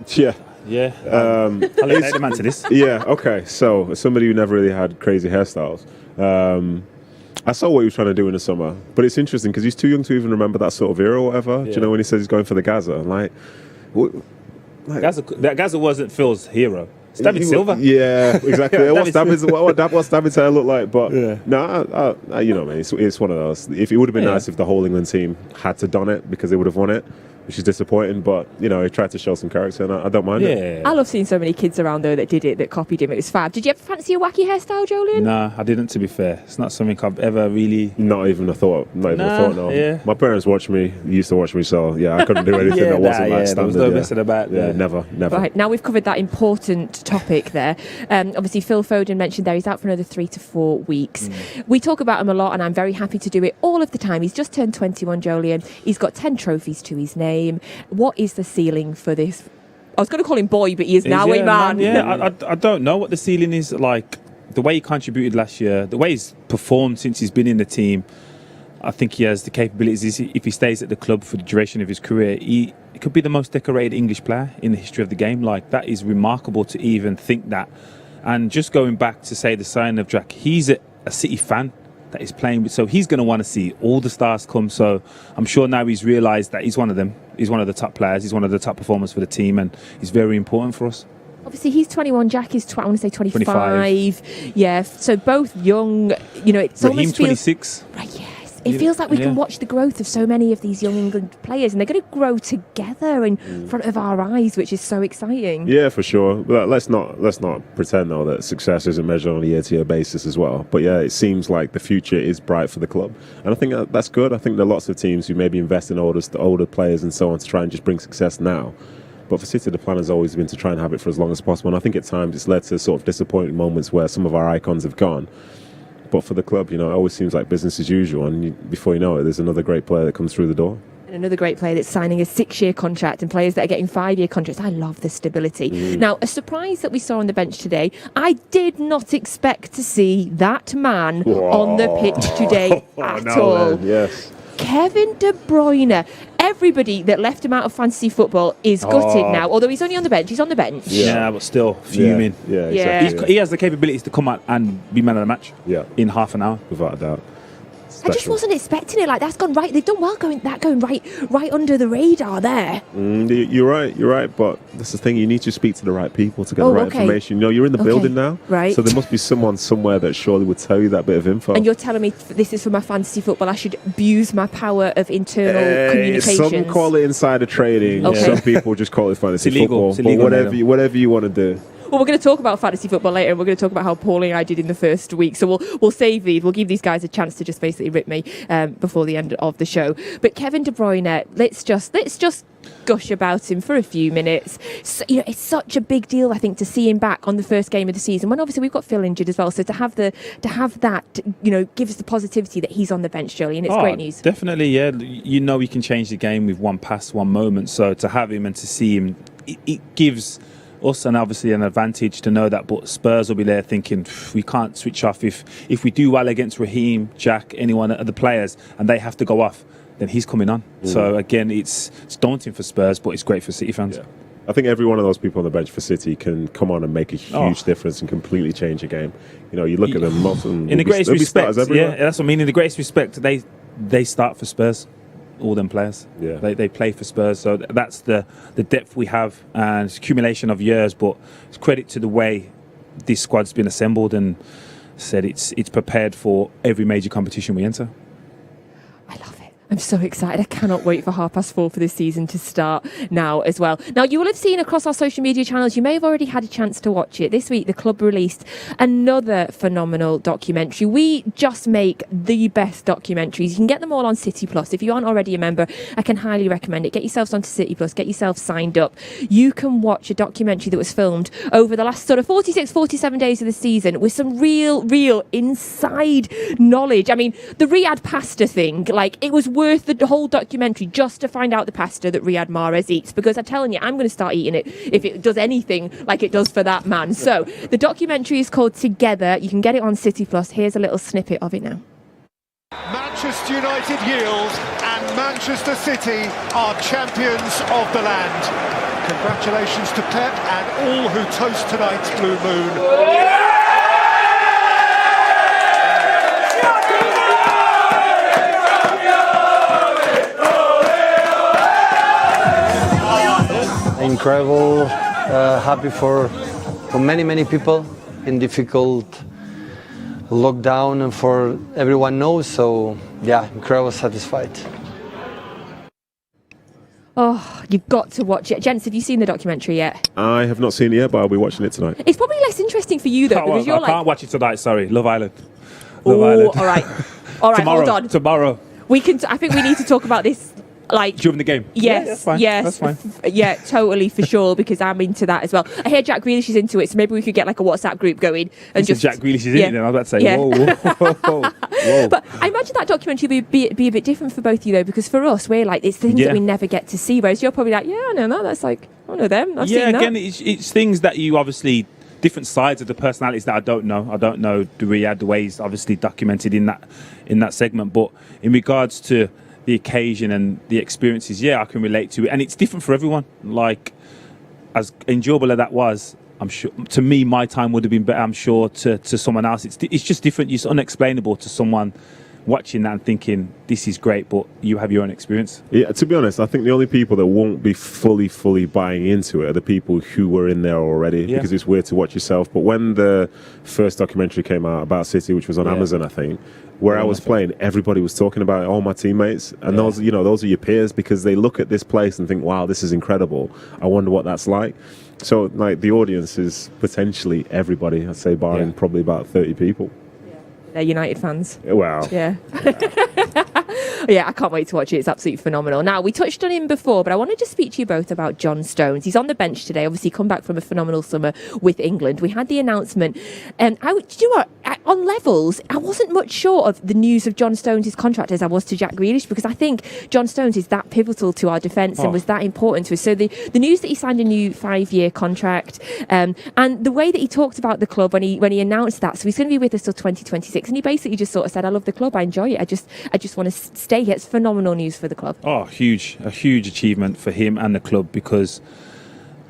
Speaker 9: Yeah.
Speaker 8: Yeah. I'll let the man to this.
Speaker 9: Yeah, okay. So, as somebody who never really had crazy hairstyles, I saw what he was trying to do in the summer. But it's interesting because he's too young to even remember that sort of era or whatever. Yeah. Do you know when he says he's going for the Gaza?
Speaker 8: Gaza wasn't Phil's hero. It's David Silva.
Speaker 9: Yeah, exactly. What's David's hair look like? But no, man, it's one of those. If it would have been nice if the whole England team had to don it because they would have won it, which is disappointing. But he tried to show some character, and I don't mind it.
Speaker 5: I love seeing so many kids around though that did it, that copied him. It was fab. Did you ever fancy a wacky hairstyle, Joleon?
Speaker 8: Nah, I didn't. To be fair, it's not something I've ever really.
Speaker 9: Not even a thought. No. Yeah. My parents used to watch me, so yeah, I couldn't do anything that wasn't like standard.
Speaker 8: There was no messing about.
Speaker 9: Yeah, never.
Speaker 5: Right, now we've covered that important topic there. Obviously, Phil Foden mentioned there he's out for another 3 to 4 weeks. We talk about him a lot, and I'm very happy to do it all of the time. He's just turned 21, Joleon. He's got 10 trophies to his name. What is the ceiling for this? I was going to call him boy, but he is now a man.
Speaker 8: Yeah, I don't know what the ceiling is. Like the way he contributed last year, the way he's performed since he's been in the team, I think he has the capabilities. If he stays at the club for the duration of his career, he could be the most decorated English player in the history of the game. Like that is remarkable to even think that. And just going back to say the sign of Jack, he's a City fan that he's playing with, so he's going to want to see all the stars come. So I'm sure now he's realised that he's one of them. He's one of the top players. He's one of the top performers for the team, and he's very important for us.
Speaker 5: Obviously, he's 21. Jack is, I want to say 25. Yeah, so both young. It's
Speaker 8: Raheem
Speaker 5: almost
Speaker 8: 26.
Speaker 5: Right, yes. It feels like we can watch the growth of so many of these young England players, and they're going to grow together in front of our eyes, which is so exciting.
Speaker 9: Yeah, for sure. But let's not pretend though that success isn't measured on a year-to-year basis as well. But yeah, it seems like the future is bright for the club, and I think that's good. I think there are lots of teams who maybe invest in older players and so on to try and just bring success now. But for City, the plan has always been to try and have it for as long as possible. And I think at times it's led to sort of disappointing moments where some of our icons have gone. But for the club, it always seems like business as usual, and before you know it, there's another great player that comes through the door.
Speaker 5: And another great player that's signing a 6-year contract, and players that are getting 5-year contracts. I love the stability. Now, a surprise that we saw on the bench today, I did not expect to see that man on the pitch today at all.
Speaker 9: Man, yes.
Speaker 5: Kevin De Bruyne. Everybody that left him out of fantasy football is gutted now. Although he's only on the bench, he's on the bench.
Speaker 8: Yeah, but still fuming.
Speaker 9: Yeah, exactly.
Speaker 8: He has the capabilities to come out and be man of the match. In half an hour,
Speaker 9: without a doubt.
Speaker 5: I just wasn't expecting it. Like, that's gone right. They've done well going right under the radar there.
Speaker 9: You're right. But that's the thing. You need to speak to the right people to get the right information. You're in the building now,
Speaker 5: right?
Speaker 9: So there must be someone somewhere that surely would tell you that bit of info.
Speaker 5: And you're telling me this is for my fantasy football. I should abuse my power of internal communications.
Speaker 9: Some call it insider trading. Some people just call it fantasy football.
Speaker 8: It's illegal,
Speaker 9: but whatever you want to do.
Speaker 5: Well, we're going to talk about fantasy football later, and we're going to talk about how poorly I did in the first week. So we'll save these. We'll give these guys a chance to just basically rip me before the end of the show. But Kevin De Bruyne, let's just gush about him for a few minutes. So, it's such a big deal, I think, to see him back on the first game of the season. When obviously we've got Phil injured as well. So to have that, gives the positivity that he's on the bench, Joleon. It's great news.
Speaker 8: Definitely, yeah. He can change the game with one pass, one moment. So to have him and to see him, it gives us and obviously an advantage to know that. But Spurs will be there thinking we can't switch off if we do well against Raheem, Jack, anyone of the players, and they have to go off, then he's coming on. So again, it's daunting for Spurs, but it's great for City fans.
Speaker 9: I think every one of those people on the bench for City can come on and make a huge difference and completely change a game. You look at them, in
Speaker 8: the greatest respect, that's what I mean. In the greatest respect, they start for Spurs. All them players, they play for Spurs, so that's the depth we have, and it's accumulation of years. But it's credit to the way this squad's been assembled, and said it's prepared for every major competition we enter.
Speaker 5: I love it. I'm so excited. I cannot wait for 4:30 for this season to start now as well. Now, you will have seen across our social media channels, you may have already had a chance to watch it. This week, the club released another phenomenal documentary. We just make the best documentaries. You can get them all on City Plus. If you aren't already a member, I can highly recommend it. Get yourselves onto City Plus. Get yourself signed up. You can watch a documentary that was filmed over the last sort of 46, 47 days of the season with some real inside knowledge. I mean, the Riyad pasta thing, it was worth the whole documentary just to find out the pasta that Riyad Mahrez eats, because I'm telling you, I'm going to start eating it if it does anything like it does for that man. So the documentary is called Together. You can get it on City Plus. Here's a little snippet of it now.
Speaker 7: Manchester United yield and Manchester City are champions of the land. Congratulations to Pep and all who toast tonight's blue moon.
Speaker 15: Incredible, happy for many people in difficult lockdown, and for everyone knows. So yeah, incredible, satisfied.
Speaker 5: Oh, you've got to watch it. Gents, have you seen the documentary yet?
Speaker 9: I have not seen it yet, but I'll be watching it tonight.
Speaker 5: It's probably less interesting for you though, because you're
Speaker 8: I can't watch it tonight. Sorry, Love Island.
Speaker 5: All right,
Speaker 8: tomorrow,
Speaker 5: hold on.
Speaker 8: Tomorrow.
Speaker 5: I think we need to talk about this.
Speaker 8: During the game?
Speaker 5: Yes,
Speaker 8: that's fine.
Speaker 5: Yeah, totally, for sure, because I'm into that as well. I hear Jack Grealish is into it, so maybe we could get a WhatsApp group going. And just
Speaker 8: Jack Grealish is in it then, I was about to say, whoa.
Speaker 5: But I imagine that documentary would be a bit different for both of you, though, because for us, we're it's things that we never get to see, whereas you're probably I know that, that's I know them, I've seen that.
Speaker 8: Again, it's things that you obviously, different sides of the personalities that I don't know. I don't know the Riyad, the way he's obviously documented in that segment, but in regards to the occasion and the experiences, I can relate to it, and it's different for everyone. As enjoyable as that was, I'm sure to me my time would have been better. I'm sure to someone else, it's just different. It's unexplainable to someone watching that and thinking this is great, but you have your own experience.
Speaker 9: Yeah, to be honest, I think the only people that won't be fully buying into it are the people who were in there already, because it's weird to watch yourself. But when the first documentary came out about City, which was on Amazon, I think, where I was playing, everybody was talking about it, all my teammates, and those are your peers, because they look at this place and think, wow, this is incredible. I wonder what that's like. So the audience is potentially everybody, I'd say, barring probably about 30 people.
Speaker 5: They're United fans.
Speaker 9: Wow.
Speaker 5: Yeah. Yeah, I can't wait to watch it. It's absolutely phenomenal. Now, we touched on him before, but I wanted to speak to you both about John Stones. He's on the bench today, obviously come back from a phenomenal summer with England. We had the announcement. Do you know what? on levels, I wasn't much short of the news of John Stones' contract as I was to Jack Grealish, because I think John Stones is that pivotal to our defence and was that important to us. So the news that he signed a new 5-year contract, and the way that he talked about the club when he announced that, so he's going to be with us till 2026, and he basically just sort of said, I love the club, I enjoy it, I just want to stay here. It's phenomenal news for the club.
Speaker 8: Oh, a huge achievement for him and the club, because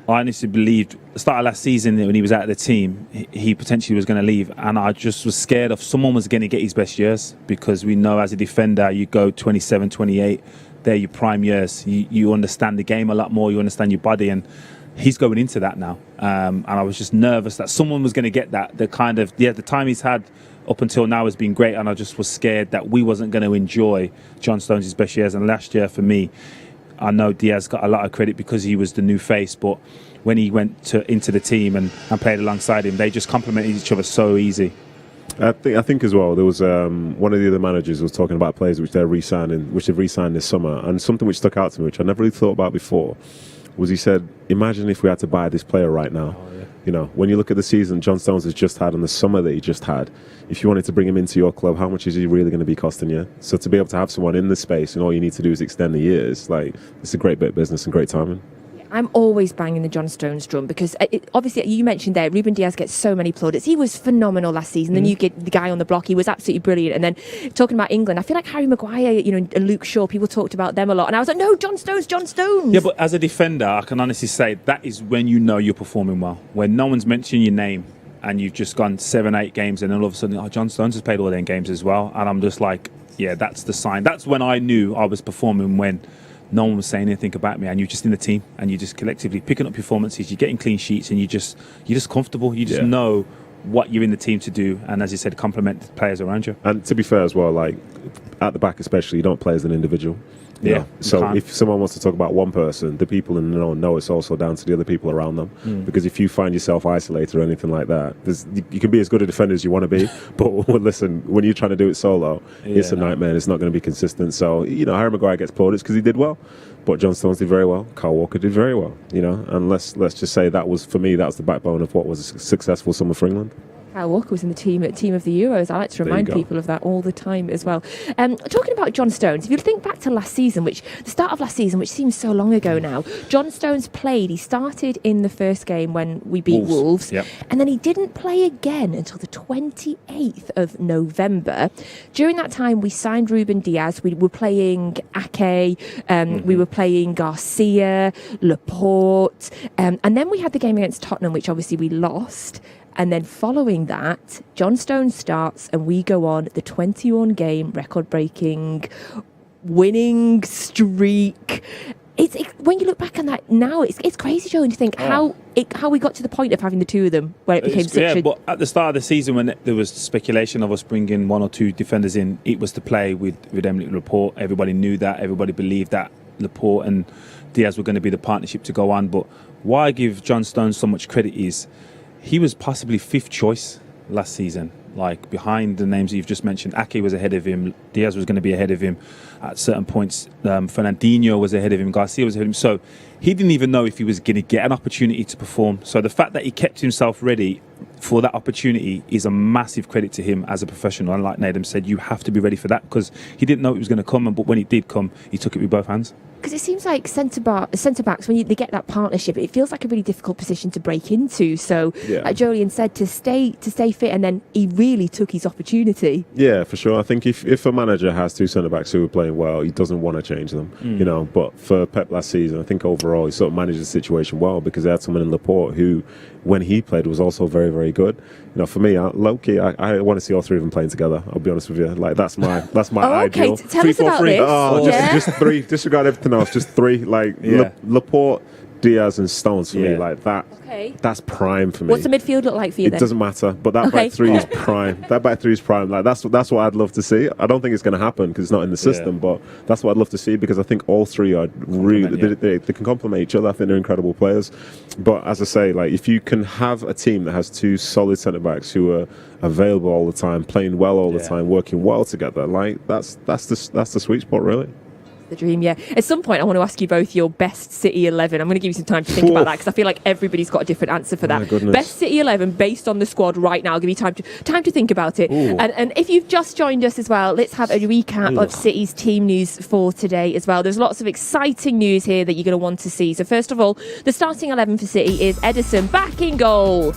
Speaker 8: I honestly believed at the start of last season when he was out of the team, he potentially was going to leave, and I just was scared of someone was going to get his best years, because we know as a defender you go 27, 28, they're your prime years. You understand the game a lot more, you understand your body, and he's going into that now. And I was just nervous that someone was going to get that. The time he's had up until now has been great, and I just was scared that we wasn't going to enjoy John Stones' best years. And last year for me, I know Diaz got a lot of credit because he was the new face, but when he went into the team and played alongside him, they just complemented each other so easy.
Speaker 9: I think as well, there was one of the other managers was talking about players which they've re-signed this summer, and something which stuck out to me, which I never really thought about before, was he said, imagine if we had to buy this player right now. You know, when you look at the season John Stones has just had and the summer that he just had, if you wanted to bring him into your club, how much is he really going to be costing you? So to be able to have someone in the space and all you need to do is extend the years, like, it's a great bit of business and great timing.
Speaker 5: I'm always banging the John Stones drum, because obviously you mentioned there, Ruben Diaz gets so many plaudits. He was phenomenal last season. Then you get the guy on the block, he was absolutely brilliant. And then talking about England, I feel like Harry Maguire, and Luke Shaw, people talked about them a lot. And I was like, no, John Stones. Yeah,
Speaker 8: but as a defender, I can honestly say that is when you know you're performing well. When no one's mentioning your name and you've just gone 7-8 games and then all of a sudden, John Stones has played all them games as well. And I'm just like, yeah, that's the sign. That's when I knew I was performing, when no one was saying anything about me, and you're just in the team and you're just collectively picking up performances, you're getting clean sheets, and you're just comfortable. You just know what you're in the team to do, and as you said, complement the players around you.
Speaker 9: And to be fair as well, like at the back especially, you don't play as an individual.
Speaker 8: Yeah.
Speaker 9: So if someone wants to talk about one person, the people in the know it's also down to the other people around them. Because if you find yourself isolated or anything like that, you can be as good a defender as you want to be, but listen, when you're trying to do it solo, it's a nightmare. It's not going to be consistent. So, Harry Maguire gets plaudits because he did well, but John Stones did very well. Kyle Walker did very well. And let's just say that was, for me, that was the backbone of what was a successful summer for England.
Speaker 5: Kyle Walker was in the team of the Euros. I like to remind people of that all the time as well. Talking about John Stones, if you think back to last season, the start of last season, which seems so long ago now, John Stones played. He started in the first game when we beat Wolves, and then he didn't play again until the 28th of November. During that time, we signed Ruben Diaz. We were playing Ake, we were playing Garcia, Laporte, and then we had the game against Tottenham, which obviously we lost. And then following that, John Stones starts and we go on the 21-game record-breaking winning streak. When you look back on that now, it's crazy, Joleon, to think how we got to the point of having the two of them, where it became such a...
Speaker 8: but at the start of the season, when there was speculation of us bringing one or two defenders in, it was to play with Emily Laporte. Everybody knew that. Everybody believed that Laporte and Diaz were going to be the partnership to go on. But why I give John Stones so much credit is he was possibly 5th choice last season, like behind the names that you've just mentioned. Ake was ahead of him, Diaz was going to be ahead of him at certain points, Fernandinho was ahead of him, Garcia was ahead of him, so he didn't even know if he was going to get an opportunity to perform. So the fact that he kept himself ready for that opportunity is a massive credit to him as a professional. And like Nedum said, you have to be ready for that, because he didn't know it was going to come, but when it did come, he took it with both hands.
Speaker 5: Because it seems like centre-backs, when they get that partnership, it feels like a really difficult position to break into. So, like Joleon said, to stay fit, and then he really took his opportunity.
Speaker 9: Yeah, for sure. I think if a manager has two centre-backs who are playing well, he doesn't want to change them, But for Pep last season, I think overall he sort of managed the situation well, because they had someone in Laporte who, when he played, was also very, very good. For me, low-key, I want to see all three of them playing together. I'll be honest with you. Like, that's my ideal.
Speaker 5: Okay, tell us about this.
Speaker 9: Just three. Disregard everything else. Just three. Like Laporte, Diaz, and Stones for me. Like that. Okay. That's prime for me.
Speaker 5: What's the midfield look like for you then?
Speaker 9: It doesn't matter, but that back three is prime. That back three is prime. Like that's what I'd love to see. I don't think it's going to happen because it's not in the system, but that's what I'd love to see, because I think all three are really they can complement each other. I think they're incredible players. But as I say, like if you can have a team that has two solid centre backs who are available all the time, playing well all the time, working well together, like that's the sweet spot, really.
Speaker 5: The dream, yeah. At some point, I want to ask you both your best City 11. I'm going to give you some time to think about that because I feel like everybody's got a different answer for that. Best City 11 based on the squad right now. I'll give you time to think about it. And if you've just joined us as well, let's have a recap of City's team news for today as well. There's lots of exciting news here that you're going to want to see. So first of all, the starting 11 for City is Ederson back in goal.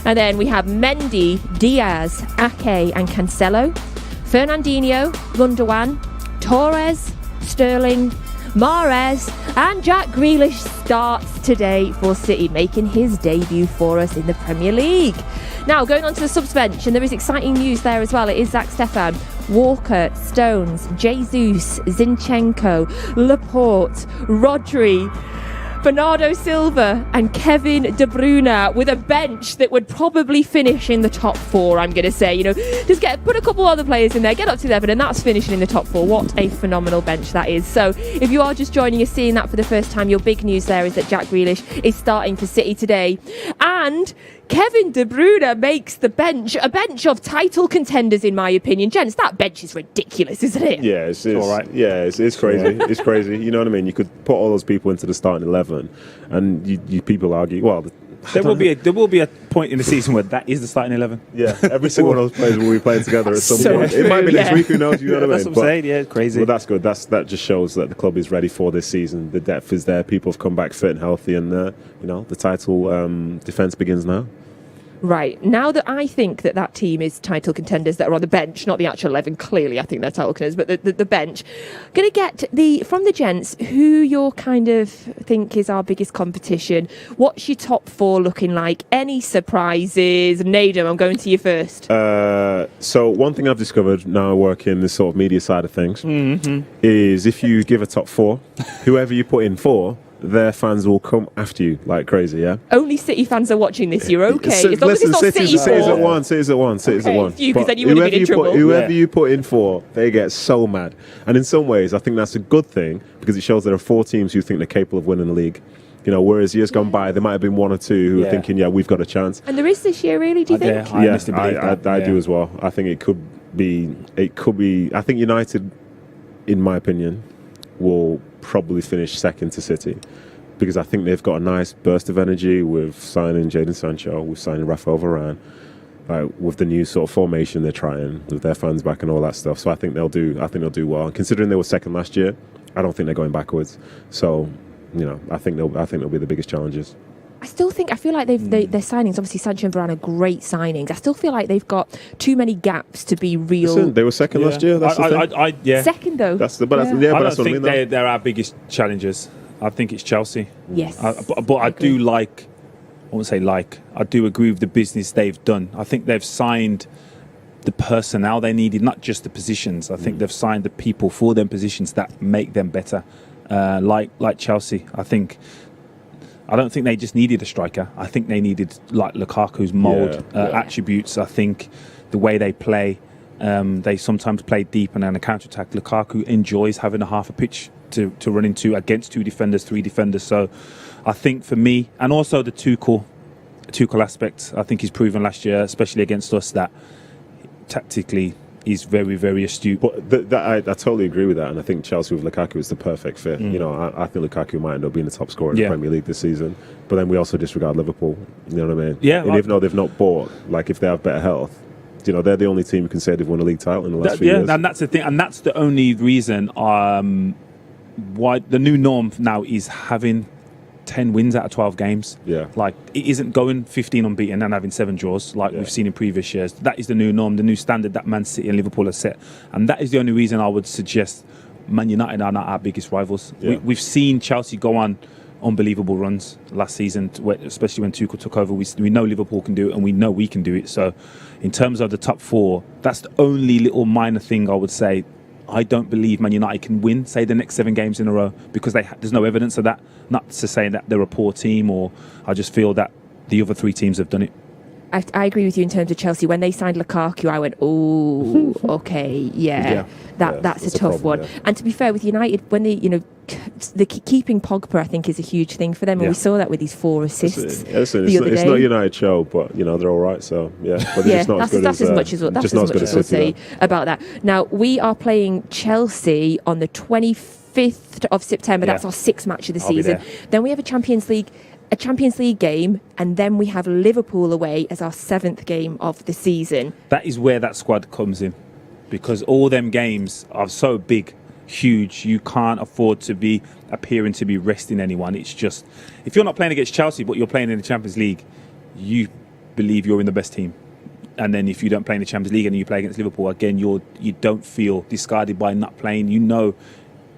Speaker 5: And then we have Mendy, Diaz, Ake and Cancelo. Fernandinho, Gundogan, Torres, Sterling, Mahrez and Jack Grealish starts today for City, making his debut for us in the Premier League. Now, going on to the subs bench, and there is exciting news there as well. It is Zach Stefan, Walker, Stones, Jesus, Zinchenko, Laporte, Rodri, Bernardo Silva and Kevin De Bruyne with a bench that would probably finish in the top 4, I'm going to say. Just put a couple other players in there, get up to 11 and that's finishing in the top 4. What a phenomenal bench that is. So if you are just joining us, seeing that for the first time, your big news there is that Jack Grealish is starting for City today. And Kevin De Bruyne makes the bench a bench of title contenders, in my opinion. Gents, that bench is ridiculous, isn't it?
Speaker 9: Yeah, it's all right. Yeah, it's crazy. It's crazy. You know what I mean? You could put all those people into the starting 11, and you people argue, well,
Speaker 8: there will be a point in the season where that is the starting 11.
Speaker 9: Yeah, every single one of those players will be playing together at some point.
Speaker 8: True.
Speaker 9: It might be next week, who knows? You know what I mean?
Speaker 8: That's what I'm saying. Yeah, crazy.
Speaker 9: Well, that's good. That just shows that the club is ready for this season. The depth is there. People have come back fit and healthy, and the title defence begins now.
Speaker 5: Right, now that I think that team is title contenders that are on the bench, not the actual 11, clearly I think they're title contenders, but the bench. Going to get from the gents, who you kind of think is our biggest competition. What's your top 4 looking like? Any surprises? Nedum, I'm going to you first.
Speaker 9: So one thing I've discovered now working the sort of media side of things is if you give a top 4, whoever you put in 4, their fans will come after you like crazy, yeah?
Speaker 5: Only City fans are watching this, you're okay. As long as it's not
Speaker 9: City's at one. City's at one.
Speaker 5: Because then you would have been in trouble.
Speaker 9: Whoever you put in 4, they get so mad. And in some ways, I think that's a good thing because it shows there are 4 teams who think they're capable of winning the league. Whereas years gone by, there might have been 1 or 2 who are thinking, yeah, we've got a chance.
Speaker 5: And there is this year, really, do you think?
Speaker 9: I do as well. I think it could be. I think United, in my opinion, will probably finish second to City because I think they've got a nice burst of energy with signing Jadon Sancho, with signing Rafael Varane, with the new sort of formation they're trying with their fans back and all that stuff. So I think they'll do well. And considering they were second last year, I don't think they're going backwards. So I think they'll be the biggest challenges.
Speaker 5: I feel like their signings, obviously Sancho and Varane are great signings. I still feel like they've got too many gaps to be real.
Speaker 9: Listen, they were second last year. That's the thing.
Speaker 5: Second though.
Speaker 8: I don't think they're our biggest challengers. I think it's Chelsea.
Speaker 5: Yes.
Speaker 8: But I do I do agree with the business they've done. I think they've signed the personnel they needed, not just the positions. I think they've signed the people for them positions that make them better. Like Chelsea, I don't think they just needed a striker. I think they needed like Lukaku's mould attributes. I think the way they play, they sometimes play deep and then a counter-attack. Lukaku enjoys having a half a pitch to run into against 2 defenders, 3 defenders. So I think for me, and also the Tuchel aspect, I think he's proven last year, especially against us, that tactically he's very, very astute.
Speaker 9: But I totally agree with that, and I think Chelsea with Lukaku is the perfect fit. I think Lukaku might end up being the top scorer in the Premier League this season. But then we also disregard Liverpool. You know what I mean?
Speaker 8: Yeah.
Speaker 9: And even though they've not bought, like if they have better health, they're the only team who can say they've won a league title in the last few years.
Speaker 8: And that's the thing, and that's the only reason why the new norm now is having 10 wins out of 12 games.
Speaker 9: Yeah.
Speaker 8: Like, it isn't going 15 unbeaten and having 7 draws like we've seen in previous years. That is the new norm, the new standard that Man City and Liverpool have set. And that is the only reason I would suggest Man United are not our biggest rivals.
Speaker 9: Yeah.
Speaker 8: We've seen Chelsea go on unbelievable runs last season, especially when Tuchel took over. We know Liverpool can do it and we know we can do it. So in terms of the top 4, that's the only little minor thing I would say. I don't believe Man United can win, say, the next 7 games in a row because there's no evidence of that. Not to say that they're a poor team, or I just feel that the other 3 teams have done it.
Speaker 5: I agree with you in terms of Chelsea. When they signed Lukaku, I went, oh, okay, that's a tough one. Yeah. And to be fair with United, when they, the keeping Pogba, I think, is a huge thing for them, and we saw that with his 4 assists.
Speaker 9: It's not a United show, but they're all right. So but just not
Speaker 5: that's as much as we'll say about that. Now we are playing Chelsea on the 25th 5th of September.
Speaker 8: Yeah.
Speaker 5: That's our 6th match of the
Speaker 8: I'll be
Speaker 5: season.
Speaker 8: there.
Speaker 5: Then we have a Champions League game, and then we have Liverpool away as our 7th game of the season.
Speaker 8: That is where that squad comes in, because all them games are so big, huge. You can't afford to be appearing to be resting anyone. It's just, if you're not playing against Chelsea but you're playing in the Champions League, you believe you're in the best team. And then if you don't play in the Champions League and you play against Liverpool again, you don't feel discarded by not playing. You know,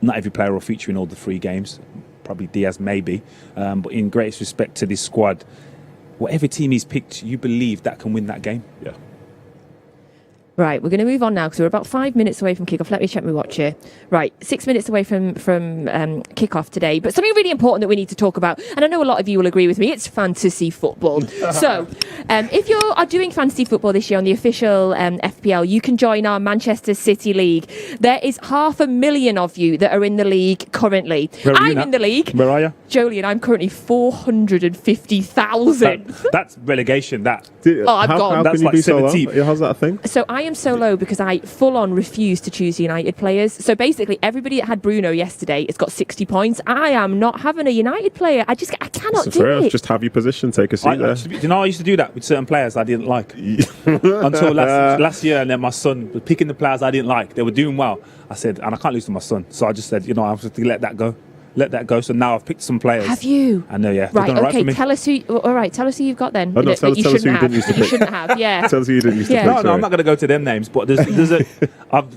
Speaker 8: not every player will feature in all the 3 games. Probably Diaz maybe, but in greatest respect to this squad, whatever team he's picked, you believe that can win that game.
Speaker 9: Yeah.
Speaker 5: Right, we're going to move on now because we're about 5 minutes away from kickoff. Let me check my watch here. Right, 6 minutes away from kickoff today. But something really important that we need to talk about, and I know a lot of you will agree with me, it's fantasy football. So, if you are doing fantasy football this year on the official FPL, you can join our Manchester City League. There is 500,000 of you that are in the league currently. I'm in the league.
Speaker 8: Where are you?
Speaker 5: Joleon, I'm currently 450,000.
Speaker 8: That's relegation. That.
Speaker 5: I've gone.
Speaker 9: How
Speaker 8: That's
Speaker 9: can you
Speaker 8: like
Speaker 9: be so low?
Speaker 8: 17th.
Speaker 9: How's that a thing?
Speaker 5: So I am so low because I full-on refuse to choose United players. So basically, everybody that had Bruno yesterday has got 60 points. I am not having a United player. I cannot do it.
Speaker 9: Just have your position, take a seat there.
Speaker 8: You know, I used to do that with certain players I didn't like until last year, and then my son was picking the players I didn't like. They were doing well. I said, and I can't lose to my son, so I just said, you know, I have to let that go. So now I've picked some players.
Speaker 5: Have you?
Speaker 8: I know, yeah.
Speaker 5: Right, okay,
Speaker 8: for me.
Speaker 5: tell us who you've got then.
Speaker 9: Oh, no, tell us who you didn't used to pick.
Speaker 5: You shouldn't have, yeah.
Speaker 9: Tell us who you didn't used to pick.
Speaker 8: No, I'm not going to go to them names, but there's a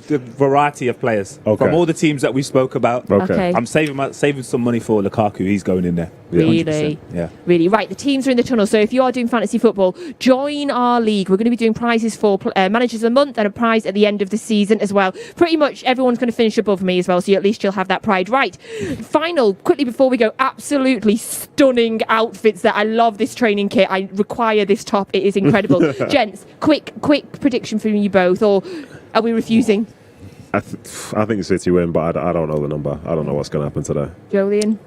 Speaker 8: variety of players from all the teams that we spoke about.
Speaker 5: Okay.
Speaker 8: I'm saving some money for Lukaku. He's going in there.
Speaker 5: Really?
Speaker 8: 100%. Yeah.
Speaker 5: Really? Right, the teams are in the tunnel. So if you are doing fantasy football, join our league. We're going to be doing prizes for managers of the month and a prize at the end of the season as well. Pretty much everyone's going to finish above me as well, so at least you'll have that pride. Right, final, quickly before we go, absolutely stunning outfits that I love this training kit. I require this top. It is incredible. Gents, quick prediction from you both, or are we refusing?
Speaker 9: I think City win, but I don't know the number. I don't know what's going to happen today.
Speaker 5: Jolien?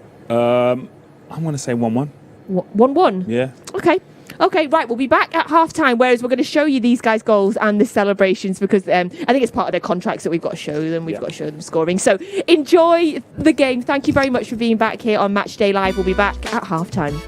Speaker 8: I'm going to say 1-1.
Speaker 5: 1-1?
Speaker 8: Yeah.
Speaker 5: Okay, right, we'll be back at half-time, whereas we're going to show you these guys' goals and the celebrations because I think it's part of their contracts that we've got to show them. We've got to show them scoring. So enjoy the game. Thank you very much for being back here on Match Day Live. We'll be back at half-time.